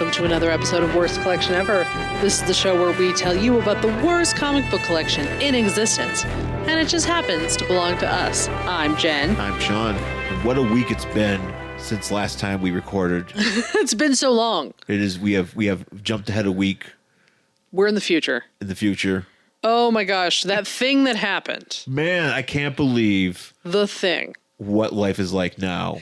welcome to another episode of Worst Collection Ever. This is the show where we tell you about the worst comic book collection in existence, and it just happens to belong to us. I'm Jen. I'm Sean. And what a week it's been since last time we recorded. It's been so long. It is. We have jumped ahead a week. We're in the future. In the future. Oh my gosh, that thing that happened. Man, I can't believe the thing. What life is like now.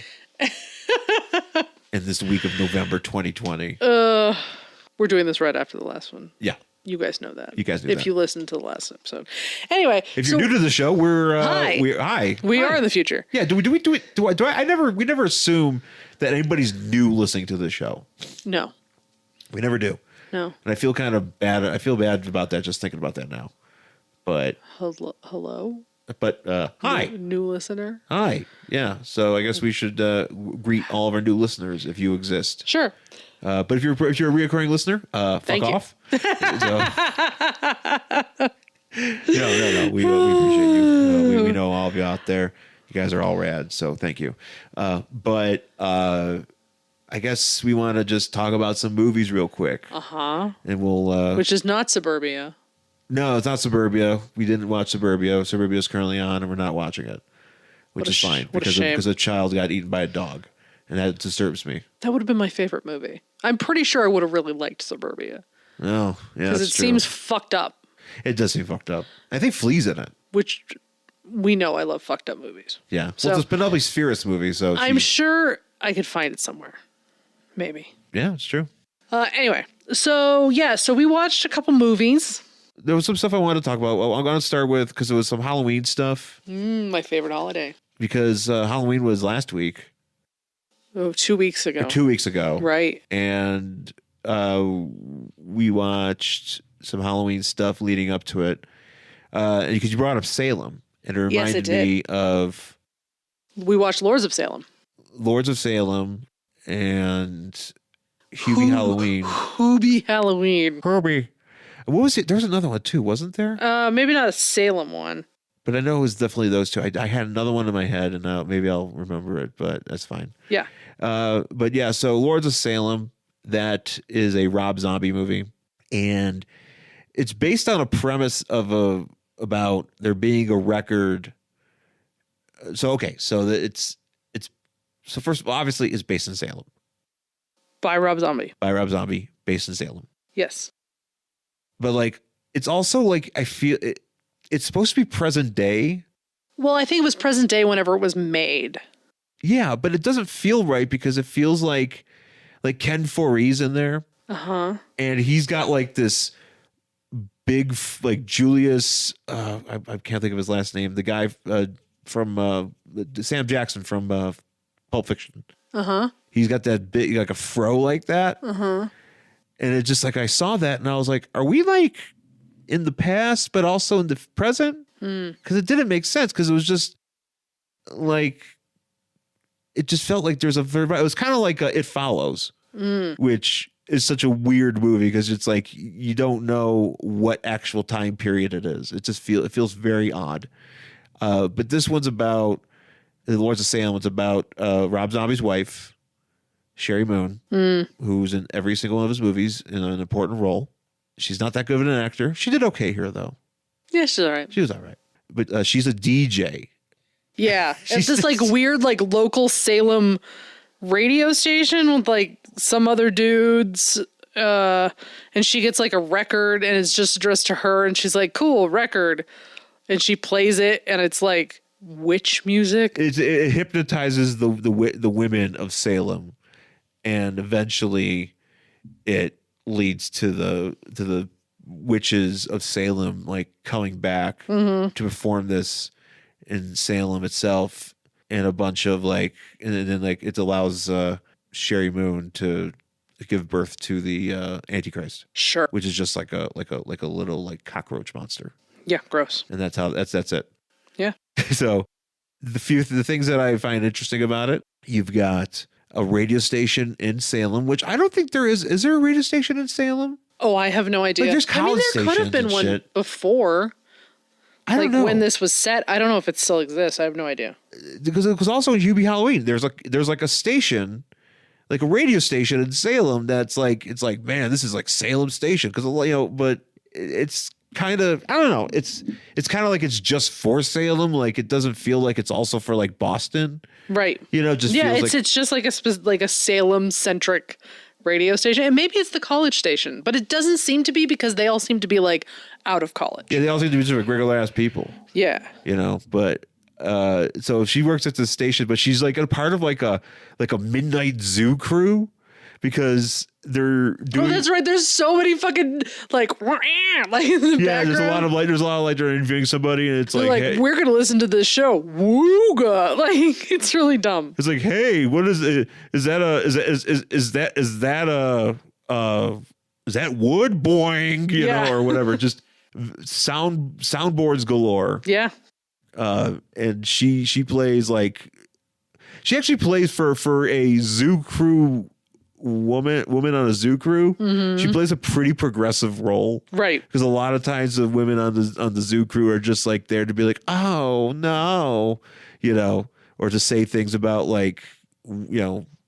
In this week of November 2020. We're doing this right after the last one. Yeah. You guys know that. You guys knew if that. you listened to the last episode. Anyway. If you're new to the show, we're hi. We are in the future. Yeah. We never assume that anybody's new listening to the show. No. We never do. No. And I feel kind of bad. I feel bad about that just thinking about that now. But hello? But hi. New listener. Hi. Yeah. So I guess we should greet all of our new listeners if you exist. Sure. But if you're a reoccurring listener, fuck off. No. We appreciate you. We know all of you out there. You guys are all rad. So thank you. But I guess we want to just talk about some movies real quick. Uh-huh. And we'll which is not Suburbia. No, it's not Suburbia. We didn't watch Suburbia. Suburbia is currently on, and we're not watching it, which is fine because a child got eaten by a dog, and that disturbs me. That would have been my favorite movie. I'm pretty sure I would have really liked Suburbia. Oh, yeah, because it seems fucked up. It does seem fucked up. I think Flea's in it, which we know I love fucked up movies. Yeah, well, it's a Penelope Spheris movie, so I'm sure I could find it somewhere. Maybe. Yeah, it's true. Anyway, so we watched a couple movies. There was some stuff I wanted to talk about. Well, I'm going to start with, because it was some Halloween stuff. My favorite holiday. Because Halloween was last week. Oh, 2 weeks ago. 2 weeks ago. Right. And we watched some Halloween stuff leading up to it. Because you brought up Salem. And it reminded me of... We watched Lords of Salem. Lords of Salem and Hubie Halloween. Hubie Halloween. Herbie. What was it? There was another one too, wasn't there? Maybe not a Salem one. But I know it was definitely those two. I had another one in my head, and maybe I'll remember it, but that's fine. Yeah. But yeah, so Lords of Salem, that is a Rob Zombie movie, and it's based on a premise of about there being a record. So it's first of all, obviously it's based in Salem. By Rob Zombie. By Rob Zombie, based in Salem. Yes. But like, it's also like, I feel it's supposed to be present day. Well, I think it was present day whenever it was made. Yeah, but it doesn't feel right because it feels like Ken Foree's in there. Uh-huh. And he's got like this big, like Julius, I can't think of his last name. The guy from Sam Jackson from Pulp Fiction. Uh-huh. He's got that big, like a fro like that. Uh-huh. And it just like, I saw that and I was like, are we like in the past, but also in the present? Because it didn't make sense. Because it was just like, it just felt like there's it was kind of like It Follows, which is such a weird movie because it's like, you don't know what actual time period it is. It feels very odd. But this one's about, the Lords of Salem, it's about Rob Zombie's wife, Sherry Moon, who's in every single one of his movies in an important role. She's not that good of an actor. She did okay here, though. Yeah, she's all right. She was all right. But she's a DJ. Yeah. It's this like weird, like local Salem radio station with like some other dudes. And she gets like a record and it's just addressed to her. And she's like, cool, record. And she plays it and it's like witch music. It hypnotizes the women of Salem. And eventually it leads to the witches of Salem like coming back to perform this in Salem itself, and a bunch of like, and then like it allows Sherry Moon to give birth to the Antichrist. Sure. Which is just like a little like cockroach monster. Yeah, gross. And that's it. Yeah. So the things that I find interesting about it, you've got a radio station in Salem, which I don't think there is. Is there a radio station in Salem? Oh, I have no idea. Like there's college there could have been one shit before. I don't know when this was set. I don't know if it still exists. I have no idea. Because it was also in Hubie Halloween. There's like a station like a radio station in Salem that's like, it's like, man, this is like Salem station, because but it's kind of, I don't know, it's kind of like it's just for Salem, like it doesn't feel like it's also for like Boston, right? Just feels like it's just like a Salem centric radio station, and maybe it's the college station, but it doesn't seem to be, because they all seem to be like out of college. Yeah, they all seem to be sort of regular ass people. Yeah, but so she works at the station, but she's like a part of like a midnight zoo crew, because they're doing. Oh, that's right. There's so many fucking like in the background. There's a lot of like they're interviewing somebody, and it's they're like, hey, we're gonna listen to this show. Wooga, like it's really dumb. it's like, hey, what is it? Is that wood, boing, you know, or whatever? Just soundboards galore. Yeah. And she plays like, she actually plays for a zoo crew woman on a zoo crew. Mm-hmm. She plays a pretty progressive role, right? Because a lot of times the women on the zoo crew are just like there to be like, oh no, or to say things about like,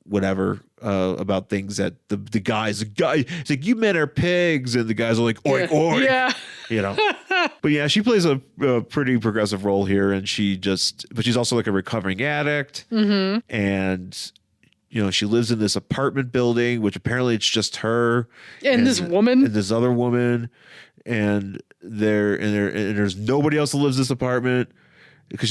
whatever, about things that the guy, it's like, you men are pigs, and the guys are like, oink, oink. Yeah. But yeah, she plays a pretty progressive role here, and but she's also like a recovering addict. Mm-hmm. And she lives in this apartment building, which apparently it's just her and this woman and this other woman, and there's nobody else that lives in this apartment, because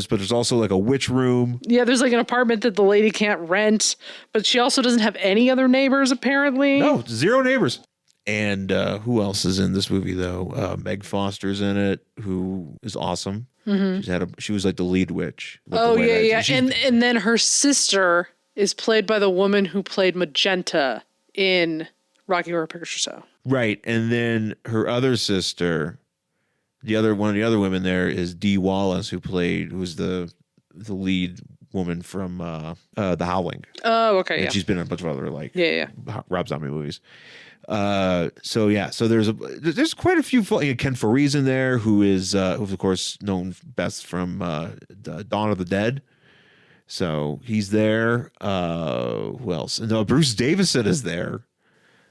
but there's also like a witch room. Yeah, there's like an apartment that the lady can't rent, but she also doesn't have any other neighbors apparently. No, 0 neighbors. And who else is in this movie though? Meg Foster's in it, who is awesome. Mm-hmm. She was like the lead witch. Oh yeah. And then her sister is played by the woman who played Magenta in Rocky Horror Picture Show. Right, and then her other sister, one of the other women there, is Dee Wallace, who's the lead woman from The Howling. Oh, okay, and she's been in a bunch of other Rob Zombie movies. So there's quite a few. Ken Foree's in there, who's of course known best from Dawn of the Dead. So he's there. Who else? No, Bruce Davison is there.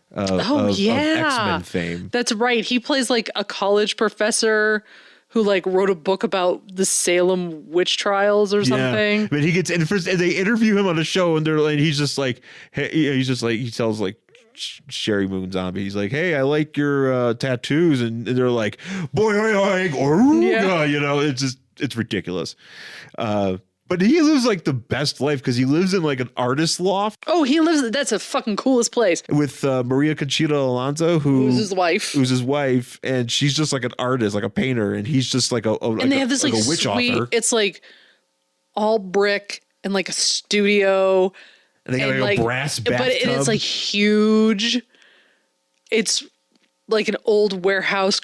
Of X-Men fame. That's right. He plays like a college professor who like wrote a book about the Salem witch trials or something. But he gets in first, and they interview him on a show, and he's just like, hey, he tells like Sherry Moon Zombie, he's like, hey, I like your tattoos, and they're like, boy, it's ridiculous. But he lives like the best life, because he lives in like an artist loft. Oh, that's a fucking coolest place. With Maria Conchita Alonso, who's his wife, and she's just like an artist, like a painter, and he's just like they have this like a witch sweet, author. It's like all brick and like a studio. And they got like a brass bathtub. But it's like huge. It's like an old warehouse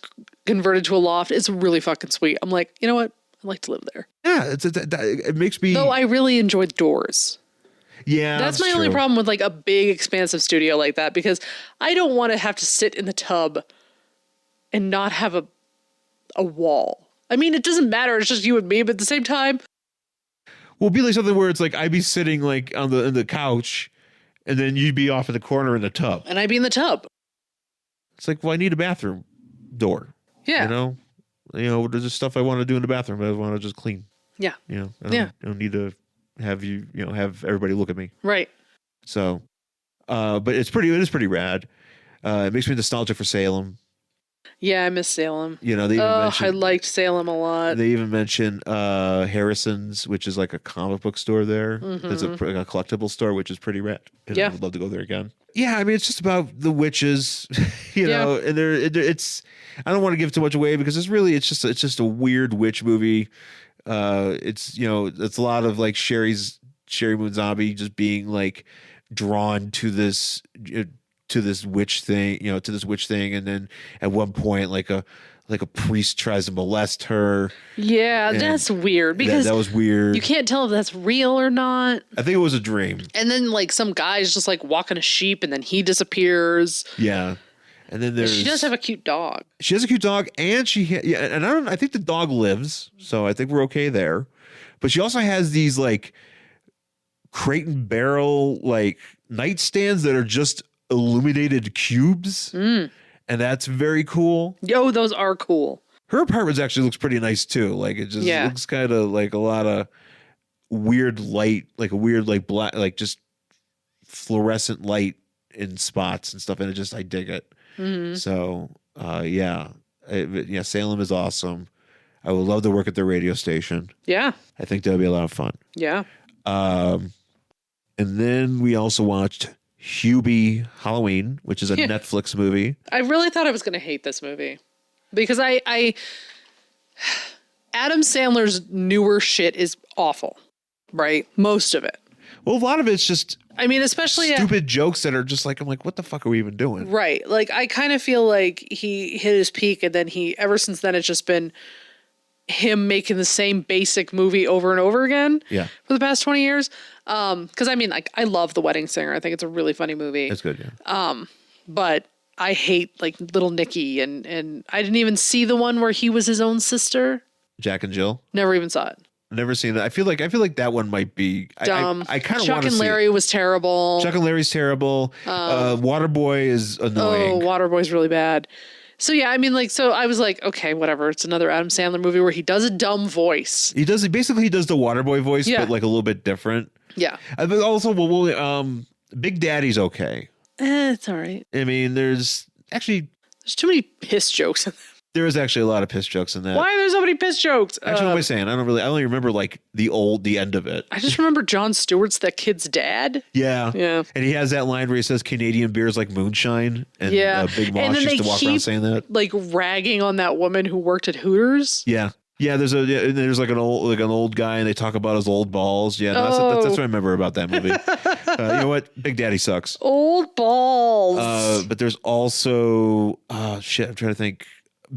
converted to a loft. It's really fucking sweet. I'm like, you know what? I'd like to live there. Yeah, it makes me. Though I really enjoyed Doors. Yeah, that's my only problem with like a big expansive studio like that, because I don't want to have to sit in the tub and not have a wall. I mean, it doesn't matter. It's just you and me, but at the same time. Well, it'd be like something where it's like I'd be sitting like on the couch, and then you'd be off in the corner in the tub. And I'd be in the tub. It's like, well, I need a bathroom door. Yeah. There's just stuff I want to do in the bathroom. I want to just clean. Yeah. I don't need to have have everybody look at me. Right. So, but it is pretty rad. It makes me nostalgic for Salem. Yeah, I miss Salem. They even mention, I liked Salem a lot. They even mention Harrison's, which is like a comic book store there. Mm-hmm. It's a collectible store, which is pretty rad. I would love to go there again. Yeah, I mean, it's just about the witches, know, and it's. I don't want to give too much away, because it's just a weird witch movie. It's a lot of like Sherry Moon Zombie just being like drawn to this witch thing, and then at one point like a priest tries to molest her. Yeah, that's weird, because that was weird. You can't tell if that's real or not. I think it was a dream. And then like some guy's just like walking a sheep, and then he disappears. Yeah. And then she does have a cute dog. She has a cute dog, and I think the dog lives, so I think we're okay there. But she also has these like crate and barrel like nightstands that are just illuminated cubes. And that's very cool. Yo, those are cool. Her apartment actually looks pretty nice too. Like it just looks kind of like a lot of weird light, like a weird like black, like just fluorescent light in spots and stuff. And I dig it. So Salem is awesome. I would love to work at their radio station. Yeah. I think that would be a lot of fun. Yeah. And then we also watched Hubie Halloween, which is a Netflix movie. I really thought I was going to hate this movie because I Adam Sandler's newer shit is awful, right? Most of it. Well, a lot of it's just, I mean, especially stupid jokes that are just like, I'm like, what the fuck are we even doing? Right. Like, I kind of feel like he hit his peak and then ever since then, it's just been him making the same basic movie over and over again for the past 20 years. Because I mean, like, I love The Wedding Singer. I think it's a really funny movie. It's good, yeah. But I hate like Little Nicky and I didn't even see the one where he was his own sister. Jack and Jill. Never even saw it. Never seen it. I feel like that one might be dumb. I kind of Chuck want to and see Larry it. was terrible. Chuck and Larry's terrible. Waterboy is annoying. Oh, Waterboy's really bad. So yeah, I mean, like, so I was like, okay, whatever. It's another Adam Sandler movie where he does a dumb voice. He does the Waterboy voice, but like a little bit different. Yeah. But also, Big Daddy's okay. It's all right. I mean, there's too many piss jokes in them. There is actually a lot of piss jokes in that. Why are there so many piss jokes? Actually, what am I saying? I only remember like the end of it. I just remember Jon Stewart's that kid's dad. Yeah. Yeah. And he has that line where he says Canadian beer is like moonshine. And Big Moss used to walk around saying that. Like ragging on that woman who worked at Hooters. Yeah. Yeah, there's like an old guy and they talk about his old balls. Yeah, no, that's what I remember about that movie. You know what? Big Daddy sucks. Old balls. But there's also I'm trying to think.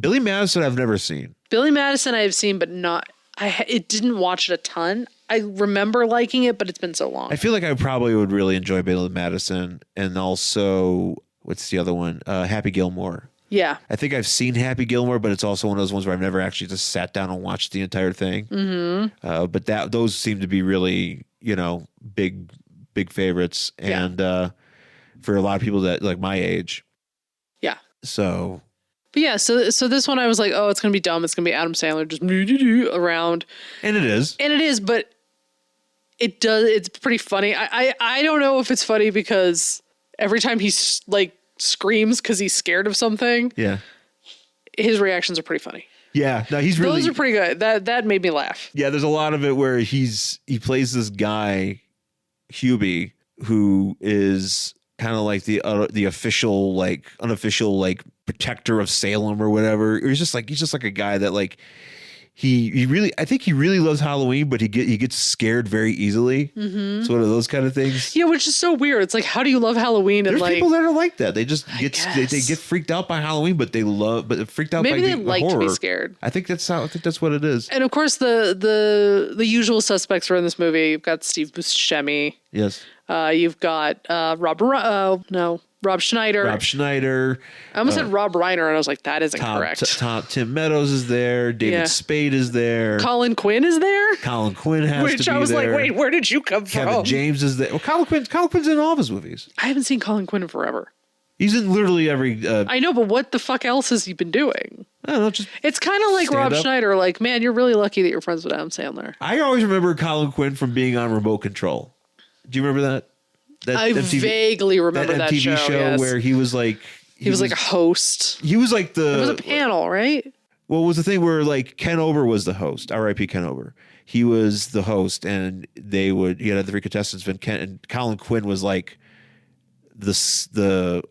Billy Madison I've never seen. Billy Madison I have seen, but not. It didn't watch it a ton. I remember liking it, but it's been so long. I feel like I probably would really enjoy Billy Madison, and also what's the other one? Happy Gilmore. Yeah, I think I've seen Happy Gilmore, but it's also one of those ones where I've never actually just sat down and watched the entire thing. Mm-hmm. But those seem to be really big favorites, and for a lot of people that like my age. Yeah. So. But yeah, so this one I was like, oh, it's gonna be dumb. It's gonna be Adam Sandler just around, and it is, but it's pretty funny. I don't know if it's funny because every time he like screams because he's scared of something. Yeah, his reactions are pretty funny. Yeah, no, those are pretty good. That made me laugh. Yeah, there's a lot of it where he plays this guy, Hubie, who is kind of like the official, like unofficial, like protector of Salem or whatever. He's just like a guy that like I think he really loves Halloween, but he gets scared very easily. Mm-hmm. It's one of those kind of things. Yeah, which is so weird. It's like, how do you love Halloween? And there's people that are like that. They just they get freaked out by Halloween, but freaked out. Maybe by they like horror. To be scared. I think that's what it is. And of course, the usual suspects are in this movie. You've got Steve Buscemi. Yes. You've got Rob Schneider. I almost said Rob Reiner, and I was like, that isn't correct. Tim Meadows is there. David Spade is there. Colin Quinn is there. Colin Quinn has to be there. Which I was like, wait, where did you come from? Kevin James is there. Well, Colin Quinn's in all of his movies. I haven't seen Colin Quinn in forever. He's in literally every... I know, but what the fuck else has he been doing? I don't know, just it's kind of like Rob Schneider. Like, man, you're really lucky that you're friends with Adam Sandler. I always remember Colin Quinn from being on Remote Control. Do you remember that? I vaguely remember that MTV show yes. where he was like... He was like a host. He was like the... It was a panel, right? Well, it was the thing where like Ken Ober was the host. R.I.P. Ken Ober. He was the host, and he had the three contestants, and Colin Quinn was like the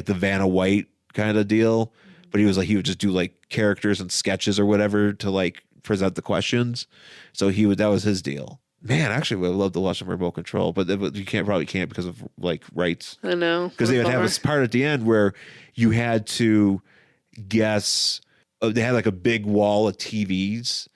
Vanna White kind of deal. But he would just do like characters and sketches or whatever to like present the questions. So that was his deal. Man, actually, I would love to watch some Remote Control, but you probably can't because of like rights. I know, because they would have this part at the end where you had to guess. They had like a big wall of TVs,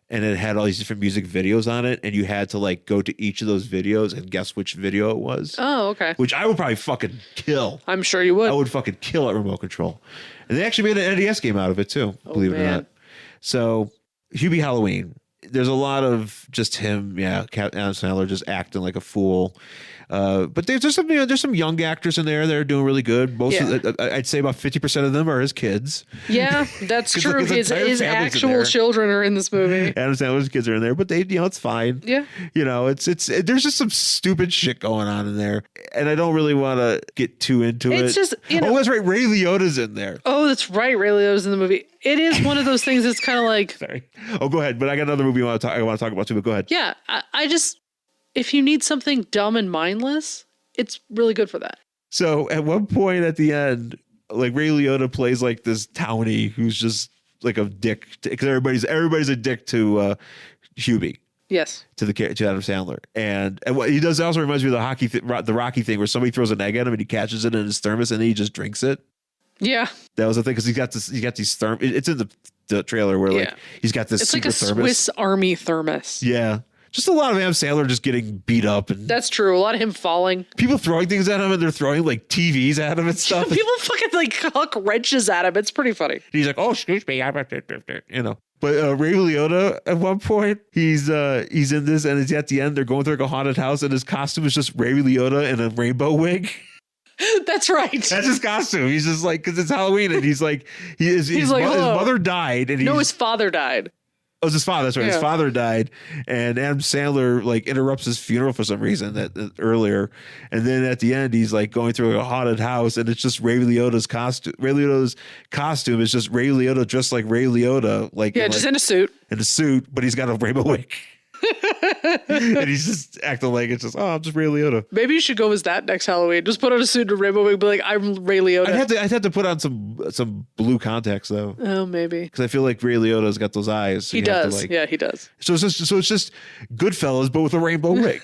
and it had all these different music videos on it, and you had to like go to each of those videos and guess which video it was. Oh, okay. Which I would probably fucking kill. I'm sure you would. I would fucking kill at Remote Control, and they actually made an NES game out of it too. Believe it or not. So Hubie Halloween. there's a lot of just him, Adam Sandler just acting like a fool. But there's some young actors in there that are doing really good. I'd say about 50% of them are his kids. Yeah, that's true. His actual children are in this movie. Adam Sandler's kids are in there, but it's fine. Yeah. There's just some stupid shit going on in there, and I don't really want to get too into it. It's just, oh, that's right, Ray Liotta's in there. Oh, that's right, Ray Liotta's in the movie. It is one of those things that's kind of like. Sorry. Oh, go ahead. But I got another movie I want to talk about too. But go ahead. Yeah, I just. If you need something dumb and mindless, it's really good for that. So at one point at the end, like Ray Liotta plays like this townie who's just like a dick because everybody's a dick to Hubie. Yes. To Adam Sandler, and what he does also reminds me of the Rocky thing where somebody throws an egg at him and he catches it in his thermos and then he just drinks it. Yeah. That was the thing because he's got these thermos. It's in the trailer where like he's got this. It's secret like a thermos. Swiss Army thermos. Yeah. Just a lot of Adam Sandler just getting beat up. And that's true. A lot of him falling. People throwing things at him and they're throwing like TVs at him and stuff. People fucking like huck wrenches at him. It's pretty funny. And he's like, oh, excuse me. But Ray Liotta at one point, he's in this and it's at the end. They're going through like a haunted house and his costume is just Ray Liotta in a rainbow wig. That's right. That's his costume. He's just like, because it's Halloween and he's like, his mother died. And his father died. Oh, it was his father. That's right. Yeah. His father died, and Adam Sandler like interrupts his funeral for some reason that earlier, and then at the end he's like going through a haunted house, and it's just Ray Liotta's costume. Ray Liotta's costume is just Ray Liotta dressed like Ray Liotta, just in a suit. In a suit, but he's got a rainbow wig. And he's just acting like it's just, I'm just Ray Liotta. Maybe you should go as that next Halloween. Just put on a suit and a rainbow wig, be like, I'm Ray Liotta. I'd have to put on some blue contacts though. Oh, maybe. Because I feel like Ray Liotta's got those eyes. So he does. He does. So it's just Goodfellas, but with a rainbow wig.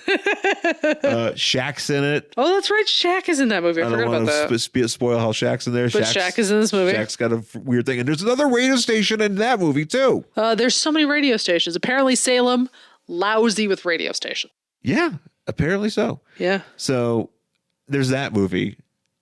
Shaq's in it. Oh, that's right. Shaq is in that movie. I forgot about that. I don't spoil how Shaq's in there. But Shaq is in this movie. Shaq's got a weird thing. And there's another radio station in that movie too. There's so many radio stations. Apparently Salem, lousy with radio station. Yeah, apparently so. Yeah. So there's that movie.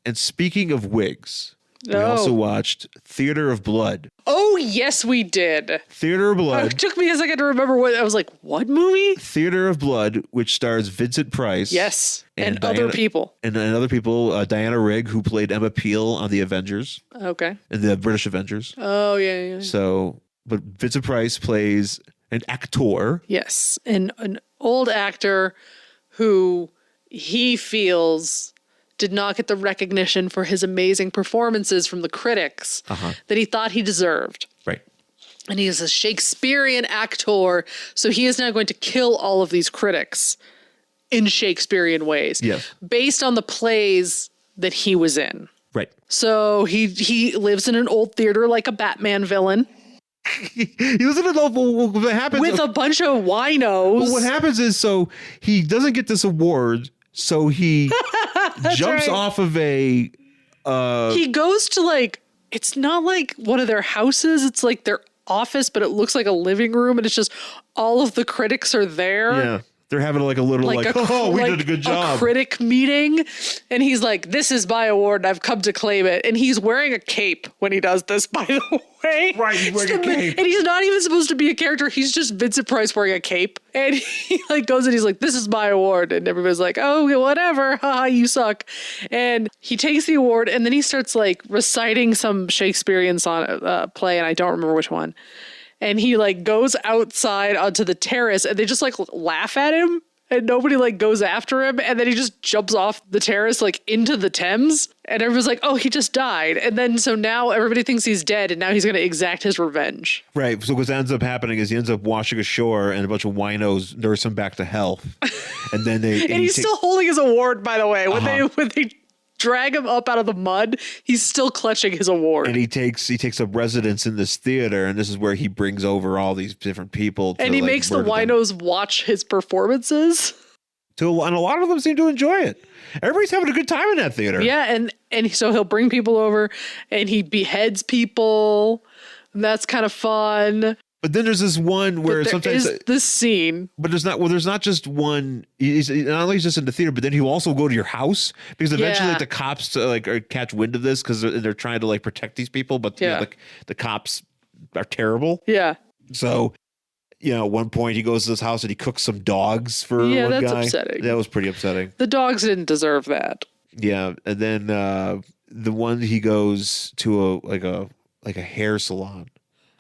And speaking of wigs, we also watched Theater of Blood. Oh, yes, we did. Theater of Blood. It took me a second to remember what I was like, what movie? Theater of Blood, which stars Vincent Price. Yes. And other people. And other people, Diana Rigg, who played Emma Peel on the Avengers. Okay. In the British Avengers. Oh, yeah. So, but Vincent Price plays an actor. Yes. An old actor who he feels did not get the recognition for his amazing performances from the critics that he thought he deserved. Right. And he is a Shakespearean actor, so he is now going to kill all of these critics in Shakespearean ways. Yes. Based on the plays that he was in. Right. So he lives in an old theater like a Batman villain. He lives in an old... What happens... With a bunch of winos. Well, what happens is, so he doesn't get this award... So he jumps off of a... he goes to like... It's not like one of their houses. It's like their office, but it looks like a living room. And it's just all of the critics are there. Yeah. They're having like a little we did a good job. A critic meeting. And he's like, this is my award and I've come to claim it. And he's wearing a cape when he does this, by the way. Right, he's wearing a cape. And he's not even supposed to be a character. He's just Vincent Price wearing a cape. And he like goes and he's like, this is my award. And everybody's like, oh, whatever. Haha, you suck. And he takes the award and then he starts like reciting some Shakespearean play. And I don't remember which one. And he like goes outside onto the terrace and they just like laugh at him and nobody like goes after him. And then he just jumps off the terrace like into the Thames and everyone's like, oh, he just died. And then so now everybody thinks he's dead and now he's going to exact his revenge. Right. So what ends up happening is he ends up washing ashore and a bunch of winos nurse him back to health. And then they... and he's still holding his award, by the way. When they drag him up out of the mud, he's still clutching his award. And he takes up residence in this theater, and this is where he brings over all these different people. And he makes the winos watch his performances. And a lot of them seem to enjoy it. Everybody's having a good time in that theater. Yeah, and so he'll bring people over, and he beheads people. And that's kind of fun. But then there's this one where sometimes this scene. But there's not just one. He's not only just in the theater, but then he'll also go to your house because eventually like, the cops catch wind of this because they're trying to like protect these people, but the cops are terrible. Yeah. So at one point he goes to this house and he cooks some dogs for one that's guy. upsetting. That was pretty upsetting. The dogs didn't deserve that. Yeah, and then the one he goes to a hair salon.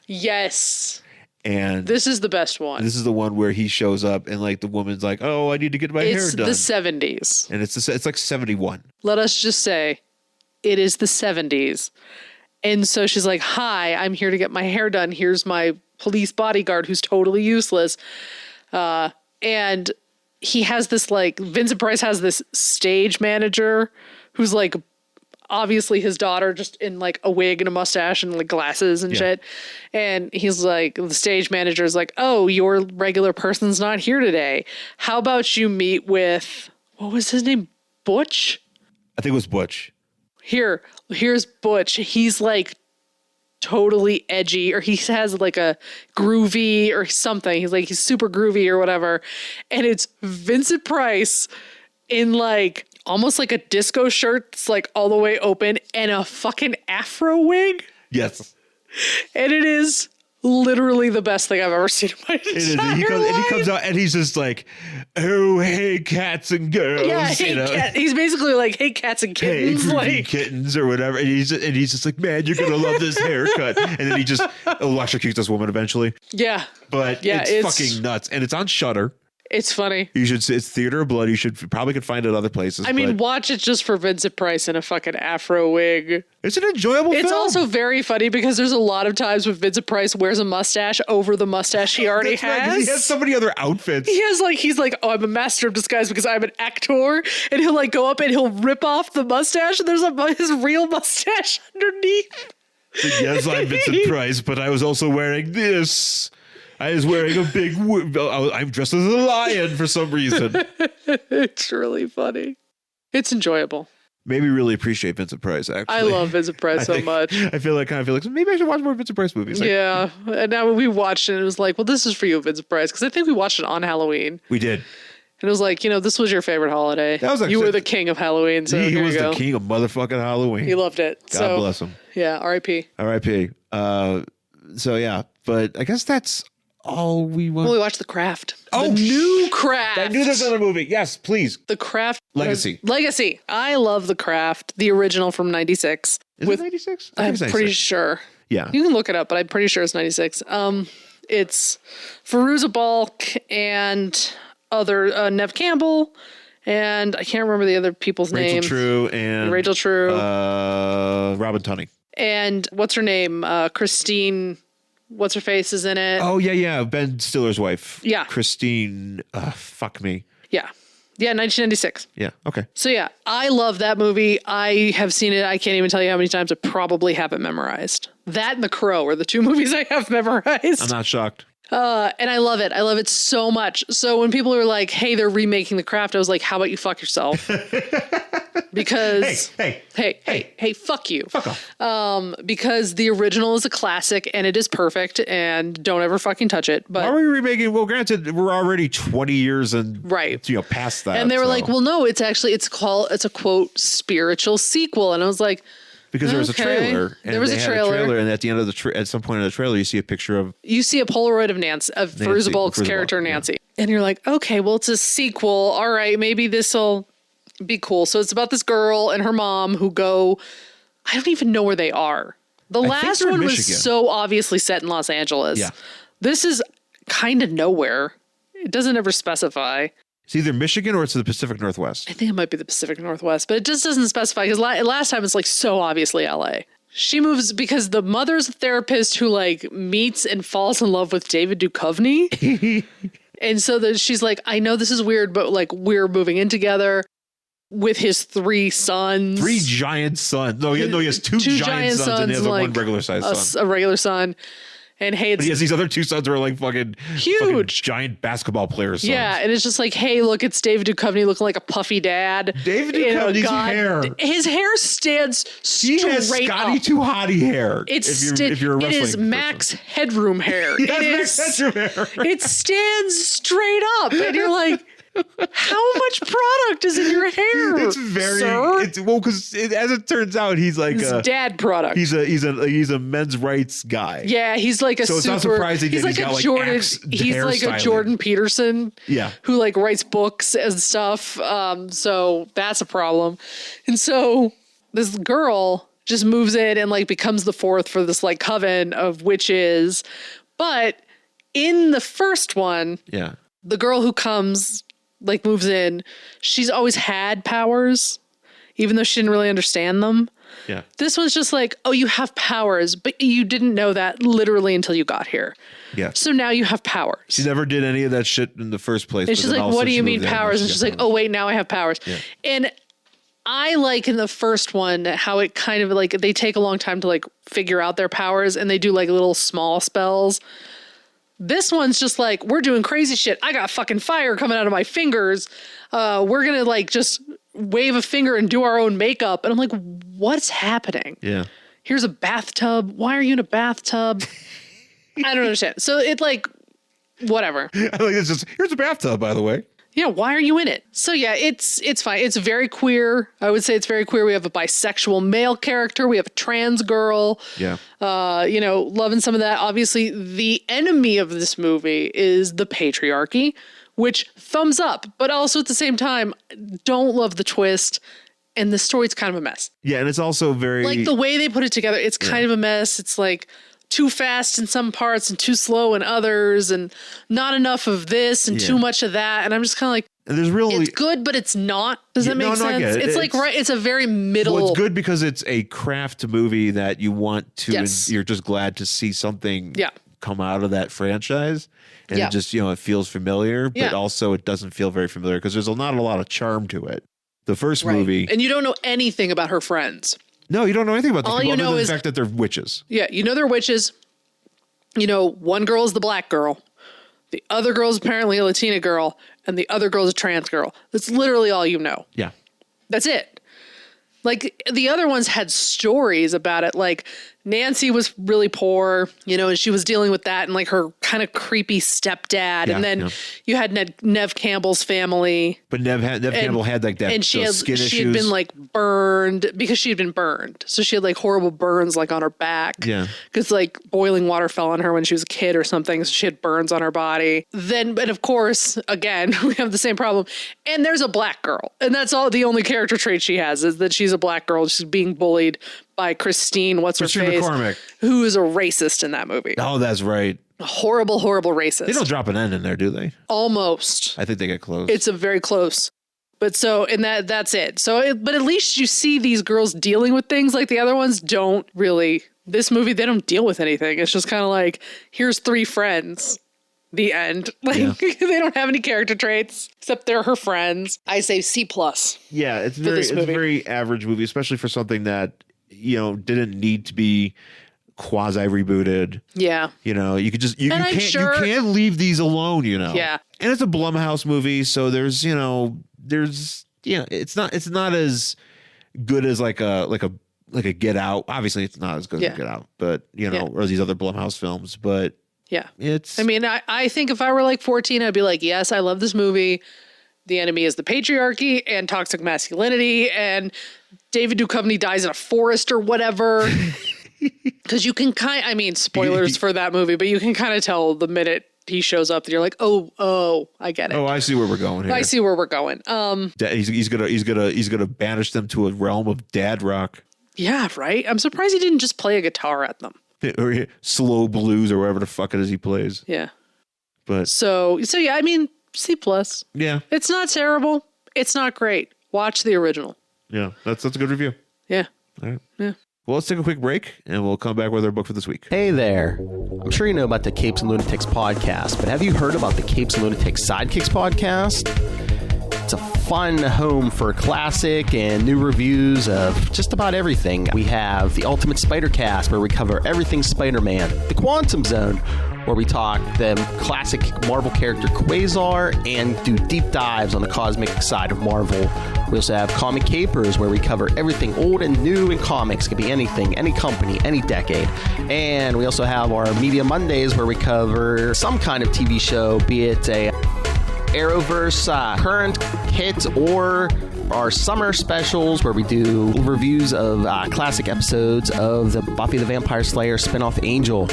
Yes. And this is the best one. This is the one where he shows up and like the woman's like, "Oh, I need to get my hair done." It's the 70s. And it's like 71. Let us just say it is the 70s. And so she's like, "Hi, I'm here to get my hair done. Here's my police bodyguard who's totally useless." And he has this like, Vincent Price has this stage manager who's like obviously his daughter, just in like a wig and a mustache and like glasses and shit. And he's like, the stage manager is like, "Oh, your regular person's not here today. How about you meet with," what was his name? Butch? I think it was Butch. Here's Butch. He's like totally edgy, or he has like a groovy or something. He's super groovy or whatever. And it's Vincent Price in like almost like a disco shirt that's like all the way open and a fucking afro wig. Yes. And it is literally the best thing I've ever seen in my entire life. He comes out and he's just like, "Oh, hey, cats and girls." Yeah, he's basically like, "Hey, cats and kittens." Hey, like kittens or whatever. And he's just like, "Man, you're going to love this haircut." And then he just electrocutes this woman eventually. Yeah. But it's fucking nuts. And it's on Shudder. It's funny. You should see, it's Theater of Blood. You probably could find it other places. I mean, watch it just for Vincent Price in a fucking afro wig. It's an enjoyable film. It's also very funny because there's a lot of times when Vincent Price wears a mustache over the mustache he already has. Right, he has so many other outfits. He's like, "Oh, I'm a master of disguise because I'm an actor." And he'll like go up and he'll rip off the mustache and there's his real mustache underneath. Yes, I'm Vincent Price, but I was also wearing this. I was wearing a big I'm dressed as a lion for some reason. It's really funny. It's enjoyable. Made me really appreciate Vincent Price, actually. I love Vincent Price so much. I feel like maybe I should watch more Vincent Price movies. Yeah. And now when we watched it, it was like, well, this is for you, Vincent Price. Because I think we watched it on Halloween. We did. And it was like, this was your favorite holiday. That was you were the king of Halloween. So he was the king of motherfucking Halloween. He loved it. God bless him. Yeah. R.I.P. R.I.P. So yeah, but I guess that's all we want. Well, we watched The Craft. Oh, the new Craft. I knew there's another movie. Yes, please. The Craft. Legacy. I love The Craft, the original from 96. Is it 96? I'm pretty sure. Yeah. You can look it up, but I'm pretty sure it's 96. It's Fairuza Balk and other Nev Campbell, and I can't remember the other people's names. Rachel True. Robin Tunney. And what's her name? Christine. What's her face is in it? Oh yeah, Ben Stiller's wife. Yeah, Christine. Fuck me. Yeah, 1996. Yeah. Okay. So yeah, I love that movie. I have seen it. I can't even tell you how many times. I probably have it memorized. That and The Crow are the two movies I have memorized. I'm not shocked. And I love it. I love it so much. So when people are like, "Hey, they're remaking The Craft," I was like, "How about you fuck yourself?" Because hey, fuck you. Fuck off. Because the original is a classic and it is perfect, and don't ever fucking touch it. But why are we remaking? Well, granted, we're already 20 years and past that. And they were like, "Well, no, it's a quote spiritual sequel," and I was like. Because there was a trailer. And there was a trailer. And at the end of at some point in the trailer, you see a picture of... You see a Polaroid of Fairuza Balk's character, Nancy. And you're like, okay, well, it's a sequel. All right, maybe this'll be cool. So it's about this girl and her mom who go... I don't even know where they are. The last one was so obviously set in Los Angeles. Yeah. This is kind of nowhere. It doesn't ever specify. It's either Michigan or it's the Pacific Northwest. I think it might be the Pacific Northwest, but it just doesn't specify because last time it's like so obviously LA. She moves because the mother's a therapist who like meets and falls in love with David Duchovny. And so she's like, I know this is weird, but like we're moving in together with his 3 sons. 3 giant sons. No, he has two giant sons and he has one regular sized son. A regular son. And hey, but he has these other 2 sons who are like fucking huge, giant basketball players. Yeah, and it's just like, hey, look, it's David Duchovny looking like a puffy dad. David Duchovny's hair. His hair stands straight up. He has Scotty Too Hottie hair. If you're a wrestling person. Max Headroom hair. Max Headroom hair. It stands straight up, and you're like, How much product is in your hair? It's very, sir? because as it turns out, he's like It's dad product. He's a men's rights guy. Yeah, he's like a so it's not surprising he's that like he's got like Jordan. Axe He's like a Jordan Peterson. Yeah, who like writes books and stuff. So that's a problem. And so this girl just moves in and like becomes the fourth for this like coven of witches. But in the first one, yeah, the girl who comes like moves in, she's always had powers, even though she didn't really understand them. yeah. This one's just like, oh, you have powers, but you didn't know that literally until you got here. Yeah. So now you have powers. She never did any of that shit in the first place. And she's like, what do you mean powers? And she's like, oh, wait, now I have powers. Yeah. And I like in the first one how it kind of like they take a long time to like figure out their powers and they do like little small spells. This one's just like, we're doing crazy shit. I got fucking fire coming out of my fingers. We're going to like just wave a finger and do our own makeup. And I'm like, what's happening? Yeah. Here's a bathtub. Why are you in a bathtub? I don't understand. So it like, whatever. I think it's just, here's a bathtub, by the way. Yeah, why are you in it? So yeah, it's fine. It's very queer. I would say it's very queer. We have a bisexual male character. We have a trans girl. Yeah. Loving some of that. Obviously, the enemy of this movie is the patriarchy, which thumbs up, but also at the same time, don't love the twist. And the story's kind of a mess. Yeah, and it's also very like the way they put it together, it's kind of a mess. It's like too fast in some parts and too slow in others and not enough of this and too much of that. And I'm just kind of like, and there's really, it's good, but it's not. Does that make sense? I get it. It's like, right. It's a very middle. Well, it's good because it's a craft movie that you want to, Yes. and you're just glad to see something Yeah. come out of that franchise. And Yeah. it just, it feels familiar, but Yeah. also it doesn't feel very familiar because there's not a lot of charm to it. The first Right. movie. And you don't know anything about her friends. No, you don't know anything about these All people you other know than is- the fact that they're witches. Yeah, you know they're witches. One girl is the black girl. The other girl is apparently a Latina girl. And the other girl is a trans girl. That's literally all you know. Yeah. That's it. Like the other ones had stories about it. Like Nancy was really poor, and she was dealing with that and like her kind of creepy stepdad. Yeah, and then yeah. you had Nev Campbell's family. But Nev Campbell had like that And she those skin issues. had been like burned because she had been burned. So she had like horrible burns like on her back. Yeah. Because like boiling water fell on her when she was a kid or something. So she had burns on her body. But of course, again, we have the same problem. And there's a black girl. And that's all the only character trait she has is that she's a black girl. She's being bullied by Christine McCormick. who is a racist in that movie. Oh, that's right. A horrible, horrible racist. They don't drop an N in there, do they? Almost. I think they get close. It's a very close. But so, and that's it. So, but at least you see these girls dealing with things like the other ones don't really. This movie, they don't deal with anything. It's just kind of like, here's three friends. The end. Like they don't have any character traits except they're her friends. I say C+. Yeah, it's a very average movie, especially for something that didn't need to be quasi rebooted. Yeah. You could just you can't leave these alone. Yeah. And it's a Blumhouse movie, so there's it's not as good as like a Get Out. Obviously, it's not as good as Get Out, but or these other Blumhouse films, but. Yeah. I think if I were like 14, I'd be like, yes, I love this movie. The enemy is the patriarchy and toxic masculinity. And David Duchovny dies in a forest or whatever. Because you can spoilers for that movie, but you can kind of tell the minute he shows up that you're like, oh, I get it. Oh, I see where we're going here. I see where we're going. He's gonna banish them to a realm of dad rock. Yeah, right. I'm surprised he didn't just play a guitar at them. Or slow blues or whatever the fuck it is he plays. Yeah. But so yeah, C+. Yeah. It's not terrible. It's not great. Watch the original. Yeah, that's a good review. Yeah. All right. Yeah. Well, let's take a quick break and we'll come back with our book for this week. Hey there. I'm sure you know about the Capes and Lunatics podcast, but have you heard about the Capes and Lunatics Sidekicks podcast? It's a fun home for classic and new reviews of just about everything. We have the Ultimate Spider Cast, where we cover everything Spider-Man. The Quantum Zone, where we talk the classic Marvel character Quasar and do deep dives on the cosmic side of Marvel. We also have Comic Capers, where we cover everything old and new in comics. It could be anything, any company, any decade. And we also have our Media Mondays, where we cover some kind of TV show, be it a Arrowverse current hits or our summer specials where we do reviews of classic episodes of the Buffy the Vampire Slayer spinoff Angel.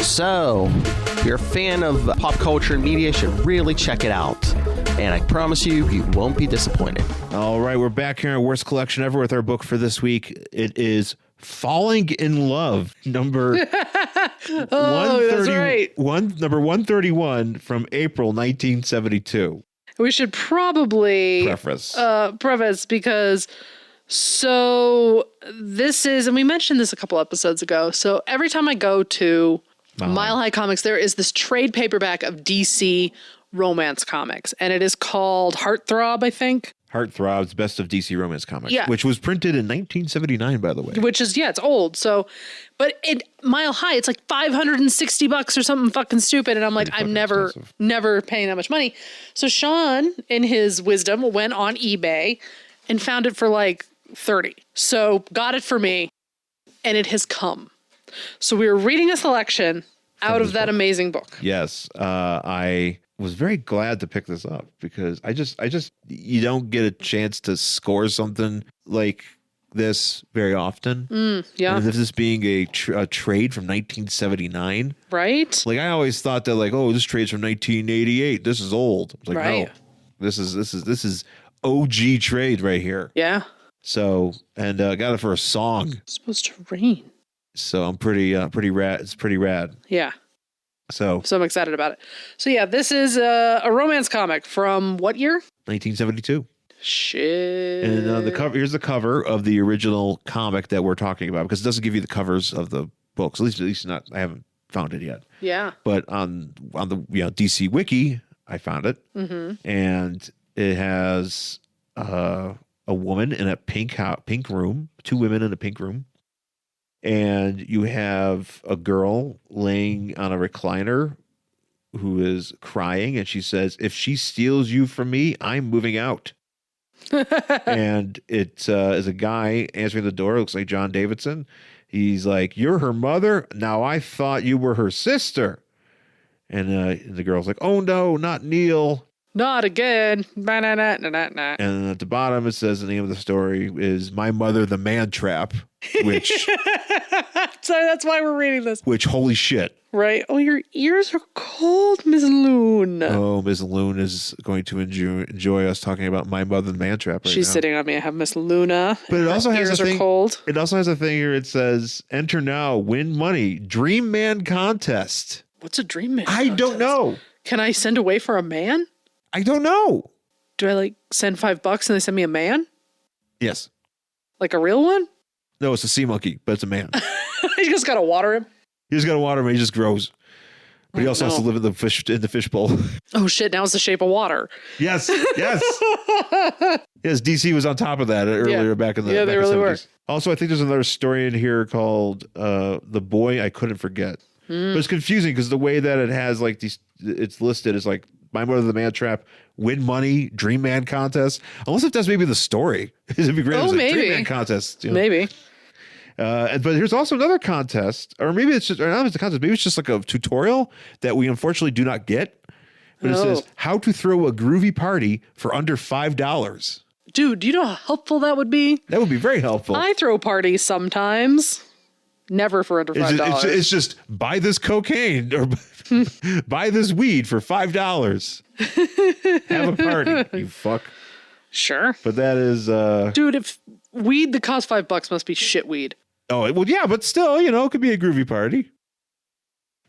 So, if you're a fan of pop culture and media, you should really check it out. And I promise you, you won't be disappointed. All right, we're back here in Worst Collection Ever with our book for this week. It is Falling in Love, number that's right. Number 131 from April 1972. We should probably preface because this is, and we mentioned this a couple episodes ago. So every time I go to Mile High Comics, there is this trade paperback of DC romance comics, and it is called Heartthrob, I think. Heartthrob's Best of DC Romance Comics, yeah. Which was printed in 1979, by the way. Which is, it's old. So, but Mile High, it's like $560 or something fucking stupid. And I'm like, I'm never paying that much money. So Sean, in his wisdom, went on eBay and found it for like 30. So got it for me, and it has come. So we were reading a selection out of that amazing book. Yes, I was very glad to pick this up because I just you don't get a chance to score something like this very often. Yeah. And this being a trade from 1979. Right. Like I always thought that like, oh, this trade's from 1988. This is old. I was like, right. No, this is OG trade right here. Yeah. So, and got it for a song. It's supposed to rain. So I'm pretty rad. It's pretty rad. Yeah. So I'm excited about it. So yeah, this is a romance comic from what year? 1972. Shit. And the cover. Here's the cover of the original comic that we're talking about because it doesn't give you the covers of the books. At least not. I haven't found it yet. Yeah. But on the DC Wiki, I found it, and it has a woman in a pink room, two women in a pink room. And you have a girl laying on a recliner who is crying. And she says, if she steals you from me, I'm moving out. And it is a guy answering the door. It looks like John Davidson. He's like, you're her mother? Now I thought you were her sister. And the girl's like, oh, no, not Neil. Not again. And at the bottom, it says the name of the story is My Mother, the Mantrap, which... Sorry, that's why we're reading this. Which, holy shit. Right. Oh, your ears are cold, Ms. Loon. Oh, Ms. Loon is going to enjoy us talking about My Mother, the Mantrap right She's now. sitting on me. I have Miss Luna. But it also has ears a thing. Are cold. It also has a thing here. It says, enter now, win money, Dream Man contest. What's a Dream Man I contest? don't know. Can I send away for a man? I don't know. Do I send $5 and they send me a man? Yes. Like a real one? No, it's a sea monkey, but it's a man. You just gotta water him. You just gotta water him. He just grows. But he also has to live in the fish bowl. Oh shit! Now it's the shape of water. Yes. Yes. Yes. DC was on top of that earlier back in the they really 70s. were. Also, I think there's another story in here called "The Boy I Couldn't Forget." But it's confusing because the way that it has it's listed is like My Mother, the Mantrap, win money, Dream Man contest. Unless if that's maybe the story. It'd be great. Oh, maybe. Dream Man contest. Maybe. But here's also another contest, or maybe it's just, or not it's a contest, maybe it's just like a tutorial that we unfortunately do not get. But it says how to throw a groovy party for under $5. Dude, do you know how helpful that would be? That would be very helpful. I throw parties sometimes. Never for under $5. It's just buy this cocaine or buy this weed for $5. Have a party, you fuck. Sure. But that is dude, if weed that costs $5 must be shit weed. Oh, well, yeah, but still, it could be a groovy party.